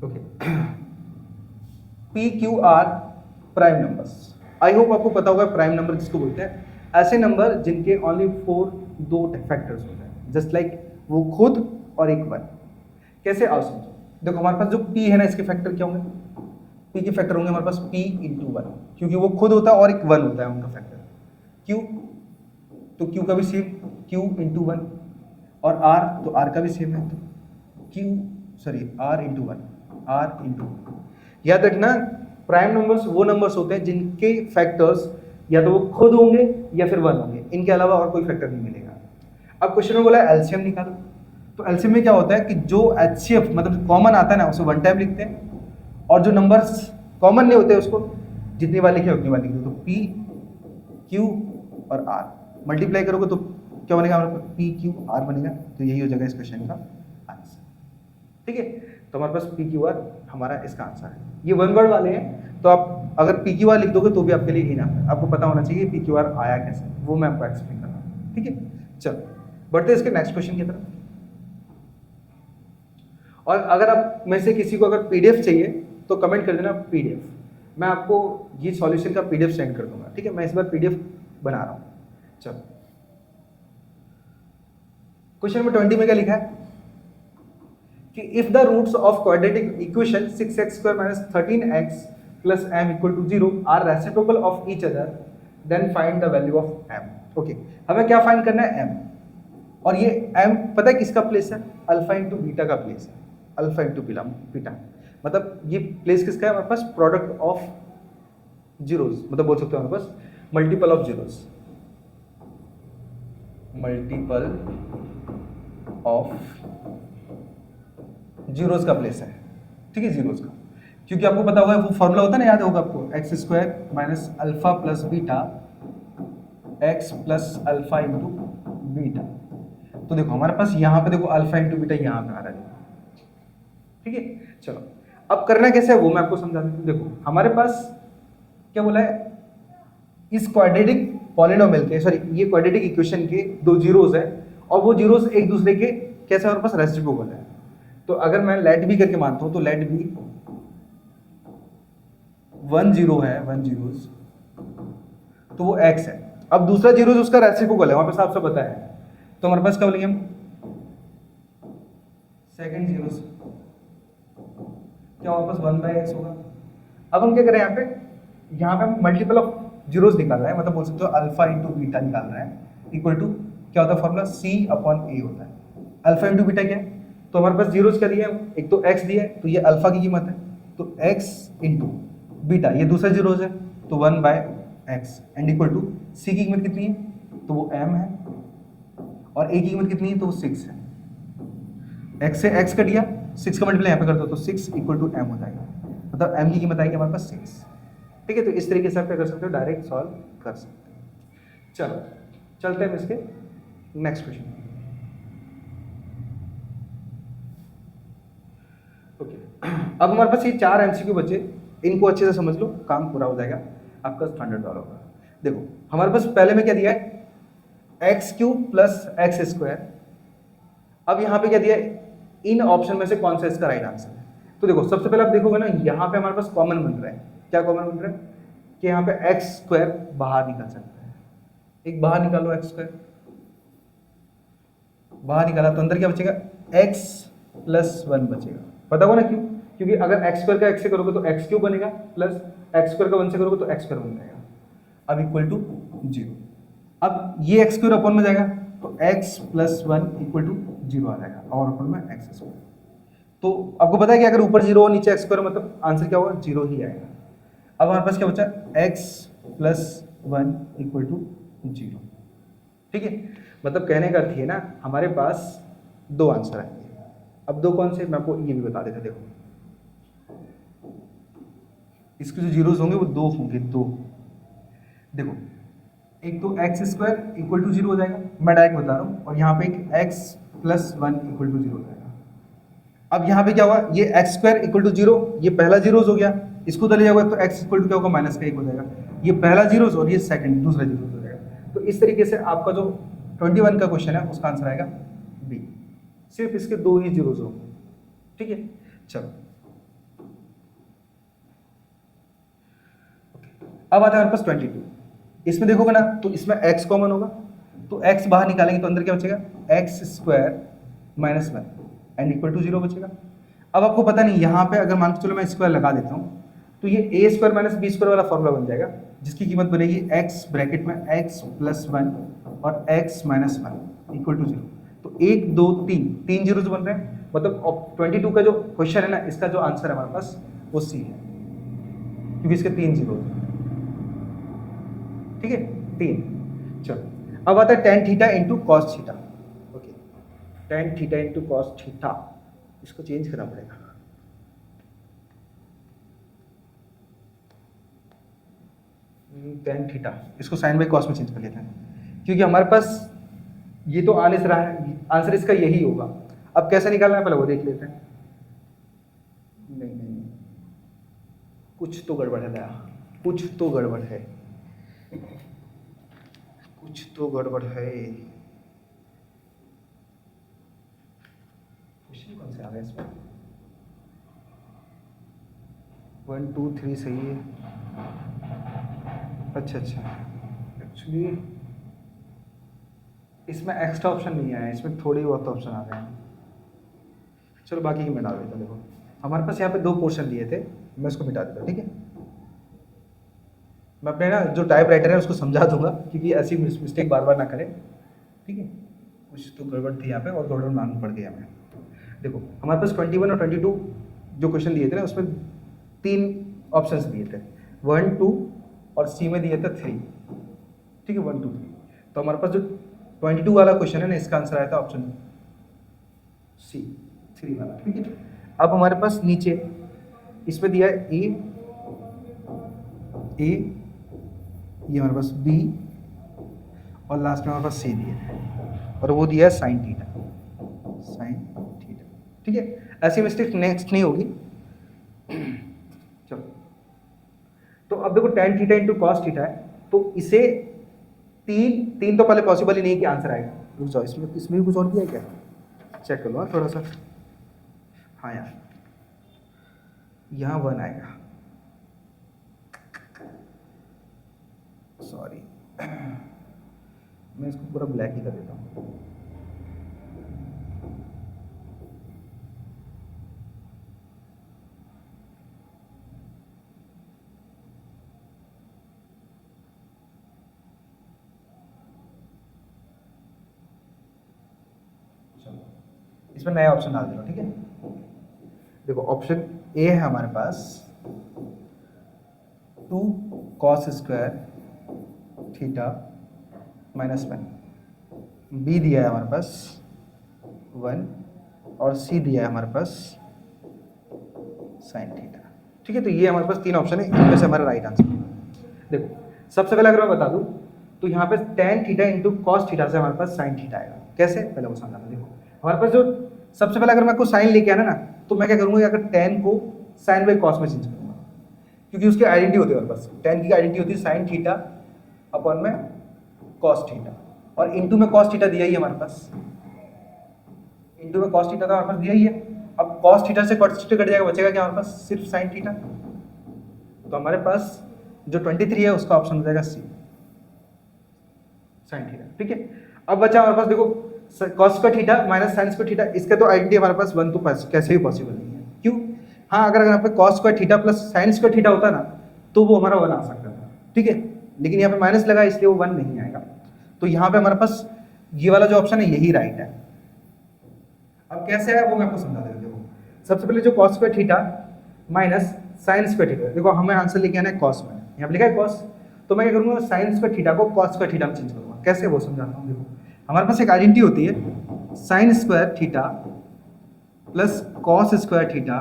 Okay, PQR prime numbers. I hope आपको पता होगा प्राइम नंबर किसको बोलते हैं, ऐसे नंबर जिनके ओनली 2 फैक्टर्स होते हैं, जस्ट लाइक वो खुद और एक 1। कैसे, आओ समझो। देखो हमारे पास जो P है ना, इसके फैक्टर क्या होंगे, P के फैक्टर होंगे हमारे पास P इंटू 1, क्योंकि वो खुद होता है और एक 1 होता है उनका फैक्टर। Q, तो Q का भी सेम Q इंटू 1, और R, तो R का भी सेम है, तो R इंटू 1, R इंटू। याद रखना, प्राइम नंबर्स वो नंबर्स होते हैं जिनके फैक्टर्स या तो वो खुद होंगे या फिर 1 होंगे, इनके अलावा और कोई फैक्टर नहीं मिलेगा। अब क्वेश्चन में बोला एलसीएम निकालो, तो एलसीएम में क्या होता है कि जो एचसीएफ मतलब कॉमन आता है ना उसे 1 टाइम लिखते हैं, और जो नंबर्स कॉमन नहीं होते उसको जितनी बार लिखे उतनी बार लिख दो। तो P, Q और R मल्टीप्लाई करोगे तो क्या बनेगा हमारे पास, PQR बनेगा। तो यही हो जाएगा इस क्वेश्चन का आंसर। ठीक है, तो हमारे पास PQR हमारा इसका आंसर है। ये 1 वर्ड वाले हैं, तो आप अगर PQR लिख दोगे तो भी आपके लिए इनफ है। आपको पता होना चाहिए PQR आया कैसे, वो मैं आपको एक्सप्लेन कर रहा हूँ। ठीक है, चलो बढ़ते हैं इसके नेक्स्ट क्वेश्चन की तरफ। और अगर आप में से किसी को अगर PDF चाहिए तो कमेंट कर देना PDF, मैं आपको ये सॉल्यूशन का PDF सेंड कर दूंगा। ठीक है, मैं इस बार PDF बना रहा हूँ। चलो क्वेश्चन नंबर 20 में क्या लिखा है कि if the roots of quadratic equation 6x² - 13x + m = 0 are reciprocal of each other, then find the value of m। Okay, हमें क्या फाइंड करना है, m। और ये m पता है किसका प्लेस है, अल्फा इंटू बीटा का प्लेस है, अल्फा इंटू बीटा। मतलब ये प्लेस किसका है, हमारे पास प्रोडक्ट ऑफ जीरोस, मतलब बोल सकते हो हमारे पास multiple of zeros, multiple of zeros का प्लेस है। ठीक है, जीरोस का, क्योंकि आपको पता होगा वो फॉर्मूला होता है ना, याद होगा आपको, x² - alpha plus beta x plus alpha into beta. तो देखो हमारे पास यहाँ पे देखो अल्फा इंटू बीटा यहाँ पे आ रहा है। ठीक है, चलो अब करना कैसे है वो मैं आपको समझा देता हूँ। देखो हमारे पास क्या बोला है, इस क्वाड्रेटिक पॉलिनोमियल के, सॉरी ये क्वाड्रेटिक इक्वेशन के दो जीरोस है और वो जीरोस एक दूसरे के कैसे हमारे पास रेसिप्रोकल है। तो अगर मैं लेट बी करके मानता हूं तो लेट बी 1 0 है, 1 जीरोस, तो वो x है। अब दूसरा जीरो जो उसका रेसिप्रोकल है वहां पे साफ साफ बताया है, तो हमारे पास क्या बोलेंगे हम, सेकंड जीरो से क्या वापस 1/x होगा। अब हम क्या करें यहाँ पे हम मल्टीपल ऑफ जीरोस निकाल रहे हैं, मतलब बोल सकते हो अल्फा इंटू बीटा निकाल रहे हैं, इक्वल टू क्या होता है फॉर्मूला C/A होता है। अल्फा इंटू बीटा क्या है, तो हमारे पास जीरोस क्या दिया है, एक तो x दिया है, तो ये अल्फा की कीमत है, तो x इंटू बीटा ये दूसरा जीरोस है, तो 1/x and equal to c की कीमत कितनी है, तो वो m है, और a की कीमत कितनी है, तो वो 6 है। x से x कट गया, 6 का मल्टीप्लाई यहाँ पे कर दो तो 6 इक्वल टू m हो जाएगा, मतलब m की कीमत आएगी हमारे पास 6। ठीक है, तो इस तरीके से आप क्या कर सकते हो, डायरेक्ट सॉल्व कर सकते हो। चलो चलते हैं इसके नेक्स्ट क्वेश्चन। ओके, अब हमारे पास ये 4 एमसीक्यू बचे, इनको अच्छे से समझ लो, काम पूरा हो जाएगा आपका $100 होगा। देखो हमारे पास पहले में क्या दिया है, x³ प्लस x²। अब यहाँ पे क्या दिया है, इन ऑप्शन में से कौन सा इसका राइट आंसर है। तो देखो सबसे पहले आप देखोगे ना, यहाँ पे हमारे पास कॉमन बन रहा है, क्या कॉमन बन रहा है कि यहाँ पे x² बाहर निकल सकता है, एक बाहर निकालो x², बाहर निकाला तो अंदर क्या बचेगा, x+1 बचेगा। पता होगा ना क्यों, क्योंकि अगर x² का x से करोगे तो x³ बनेगा, प्लस x² का 1 से करोगे तो x² बन जाएगा, अब इक्वल टू 0। अब ये x² अपन में जाएगा तो x+1 इक्वल टू 0 आ जाएगा, और अपन में x²। तो आपको पता है कि अगर ऊपर 0 हो नीचे x² मतलब आंसर क्या होगा, 0 ही आएगा। अब हमारे पास क्या बचा, x+1 इक्वल टू 0। ठीक है, मतलब कहने का अर्थ ये ना, हमारे पास दो आंसर आएंगे। अब दो कौन से, मैं आपको ये भी बता देता, देखो इसके जो जीरोस होंगे वो दो होंगे, दो। देखो एक तो x² इक्वल टू 0 हो जाएगा, मैं डायरेक्ट बता रहा हूँ, और यहाँ पे एक x+1 इक्वल टू 0 हो जाएगा। अब यहाँ पे क्या होगा, ये x² इक्वल टू 0, ये पहला जीरोस हो गया, इसको उधर ले जाओगे तो x इक्वल टू क्या होगा, -1 हो जाएगा, ये पहला जीरोस और ये सेकंड दूसरा जीरोस हो जाएगा। तो इस तरीके से आपका जो 21 का क्वेश्चन है उसका आंसर आएगा बी, सिर्फ इसके दो ही जीरोस होंगे। ठीक है, चलो अब आता है हमारे पास 22। इसमें देखोगे ना तो इसमें x कॉमन होगा, तो x बाहर निकालेंगे तो अंदर क्या बचेगा, x² - 1 एंड इक्वल टू 0 बचेगा। अब आपको पता नहीं, यहाँ पे अगर मान के चलो मैं स्क्वायर लगा देता हूँ तो ये a² - b² वाला फॉर्मूला बन जाएगा, जिसकी कीमत बनेगी x ब्रैकेट में x+1 और x - 1 इक्वल टू 0। तो 1 2 3 तीन जीरोस बन रहे हैं, मतलब 22 का जो क्वेश्चन है ना, इसका जो आंसर है हमारे पास वो सी है, क्योंकि इसके 3 जीरो। ठीक है, 3। चलो अब आता है tan theta into cos theta. Okay, tan theta into cos theta, इसको चेंज करना पड़ेगा। tan थीटा, इसको साइन बाई कॉस में चेंज कर लेते हैं, क्योंकि हमारे पास ये तो आ नहीं रहा है, आंसर इसका यही होगा। अब कैसे निकालना है पहले वो देख लेते हैं। नहीं नहीं, कुछ तो गड़बड़ है दया, कुछ तो गड़बड़ है, कुछ तो गड़बड़ है। क्वेश्चन कौन से आ गए इसमें, 1 2 3 सही है। अच्छा, एक्चुअली इसमें एक्स्ट्रा ऑप्शन नहीं आया, इसमें थोड़ी बहुत ऑप्शन आ गए हैं। चलो बाकी की मैं डाल देता हूँ। देखो हमारे पास यहाँ पे 2 पोर्शन लिए थे, मैं इसको मिटा देता हूँ। ठीक है, मैं अपने ना जो टाइप राइटर है उसको समझा दूंगा, क्योंकि ऐसी मिस्टेक बार बार ना करें। ठीक है, कुछ तो गड़बड़ थी यहाँ पे और गड़बड़ मालूम पड़ गया हमें। देखो हमारे पास 21 और 22 जो क्वेश्चन दिए थे ना, उसमें 3 ऑप्शंस दिए थे, 1 2 और सी में दिए थे 3। ठीक है, 1 2 3। तो हमारे पास जो 22 वाला क्वेश्चन है ना, इसका आंसर आया था ऑप्शन सी, 3 वाला। ठीक है, अब हमारे पास नीचे इसमें दिया है ए, ये हमारे पास बी, और लास्ट में हमारे पास सी दिया है, और वो दिया है साइन थीटा, साइन थीटा। ठीक है, ऐसी मिस्टेक नेक्स्ट नहीं होगी। चलो, तो अब देखो tan theta into cos theta है, तो इसे तीन तो पहले पॉसिबल ही नहीं कि आंसर आएगा। रुक जाओ, इसमें भी कुछ और दिया है क्या, चेक कर लो थोड़ा सा। हाँ यार, यहाँ 1 आएगा, सॉरी मैं इसको पूरा ब्लैक ही कर देता हूँ। इसमें नया ऑप्शन डाल देना, ठीक है। देखो ऑप्शन ए है हमारे पास 2 cos स्क्वायर थीटा -1, बी दिया है हमारे पास 1 और सी दिया है हमारे पास sin थीटा, ठीक है। तो ये हमारे पास 3 ऑप्शन है, इनमें से हमारा राइट आंसर। देखो सबसे पहले अगर मैं बता दूं तो यहाँ पे tan theta into cos theta से हमारे पास sin थीटा आएगा। कैसे, पहले वो समझाना। देखो हमारे पास जो सबसे पहले अगर मैं को साइन लेके आना ना, तो मैं क्या करूँगा, अगर tan को sin बाई कॉस में चेंज करूँगा, क्योंकि उसकी आइडेंटिटी होती है हमारे पास। tan की आइडेंटिटी होती है sin थीटा अपॉन में cos थीटा, और इंटू में cos थीटा दिया ही है हमारे पास, इंटू में cos थीटा तो हमारे पास दिया ही है। अब cos थीटा से cos थीटा कट जाएगा, बचेगा क्या हमारे पास, सिर्फ sin थीटा। तो हमारे पास जो 23 है उसका ऑप्शन हो जाएगा सी, sin थीटा, ठीक है। अब बचा हमारे पास, देखो cos का थीटा माइनस sin का थीटा, इसका तो आइडेंटिटी हमारे पास 1 तो कैसे भी पॉसिबल नहीं है। क्यों, हाँ अगर यहाँ पे cos का थीटा प्लस sin का थीटा होता ना तो वो हमारा 1 आ सकता था, ठीक है। लेकिन यहाँ पे माइनस लगा इसलिए वो 1 नहीं आएगा। तो यहाँ पे हमारे पास ये वाला जो ऑप्शन है यही राइट है। अब कैसे है वो मैं आपको समझा देता हूँ। सबसे पहले जो cos का थीटा माइनस sin का थीटा, देखो हमें आंसर लेके आना है cos में, यहाँ पे लिखा है cos, तो मैं क्या करूँगा, sin का थीटा को cos का थीटा में चेंज करूँगा। कैसे वो समझाता हूँ। देखो हमारे पास एक आइडेंटिटी होती है sin square theta plus cos square theta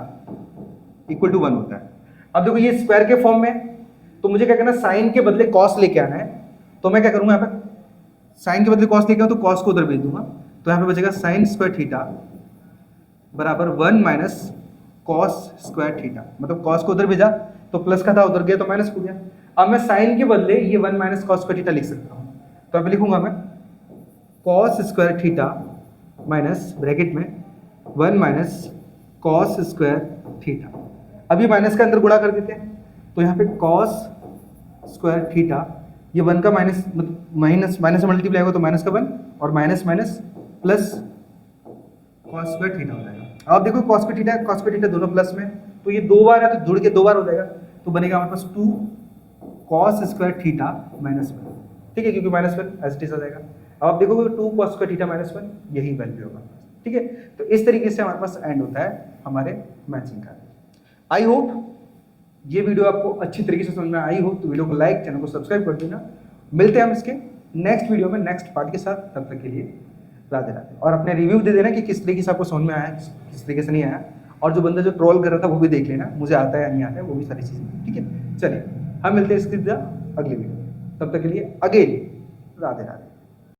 equal to 1 होता है। अब देखो ये स्क्वायर के फॉर्म में, तो मुझे क्या करना है, sin के बदले cos लेके आना है। तो मैं क्या करूँगा, यहाँ पे sin के बदले cos लेके आऊँ तो cos को उधर भेज दूंगा, तो यहाँ पे बचेगा sin स्क्वायर थीटा बराबर 1 माइनस cos स्क्वायर थीटा, मतलब cos को उधर भेजा तो प्लस का था, उधर गया तो माइनस हो गया। अब मैं sin के बदले ये 1 माइनस cos स्क्वायर थीटा लिख सकता हूँ, तो अब लिखूंगा मैं cos square theta minus bracket में 1 माइनस cos स्क्वायर थीटा। अब ये माइनस का अंदर गुणा कर देते हैं, तो यहाँ पे cos स्क्वायर थीटा, ये 1 का माइनस माइनस से मल्टीप्लाई होगा तो माइनस का 1 और minus minus plus cos square theta हो जाएगा। अब देखो cos स्क्वायर थीटा दोनों प्लस में, तो ये 2 बार है तो जुड़ के 2 बार हो जाएगा, तो बनेगा हमारे पास 2 cos स्क्वायर थीटा माइनस 1, ठीक है, क्योंकि माइनस 1 एज इट इज आ जाएगा। अब आप देखोगे 2 cos स्क्वायर थीटा माइनस 1 यही वैल्यू होगा, ठीक है। तो इस तरीके से हमारे पास एंड होता है हमारे मैचिंग का। आई होप ये वीडियो आपको अच्छी तरीके से समझ में आई हो, तो वीडियो को लाइक, चैनल को सब्सक्राइब कर देना। मिलते हैं हम इसके नेक्स्ट वीडियो में नेक्स्ट पार्ट के साथ, तब तक के लिए राधे राधे। और अपने रिव्यू दे देना कि किस तरीके से आपको समझ में आया, किस तरीके से नहीं आया, और जो बंदा जो ट्रोल कर रहा था वो भी देख लेना, मुझे आता है या नहीं आता है, वो भी सारी चीज़ें, ठीक है। चलिए हम मिलते हैं इसके अगली वीडियो, तब तक के लिए अगेन राधे राधे।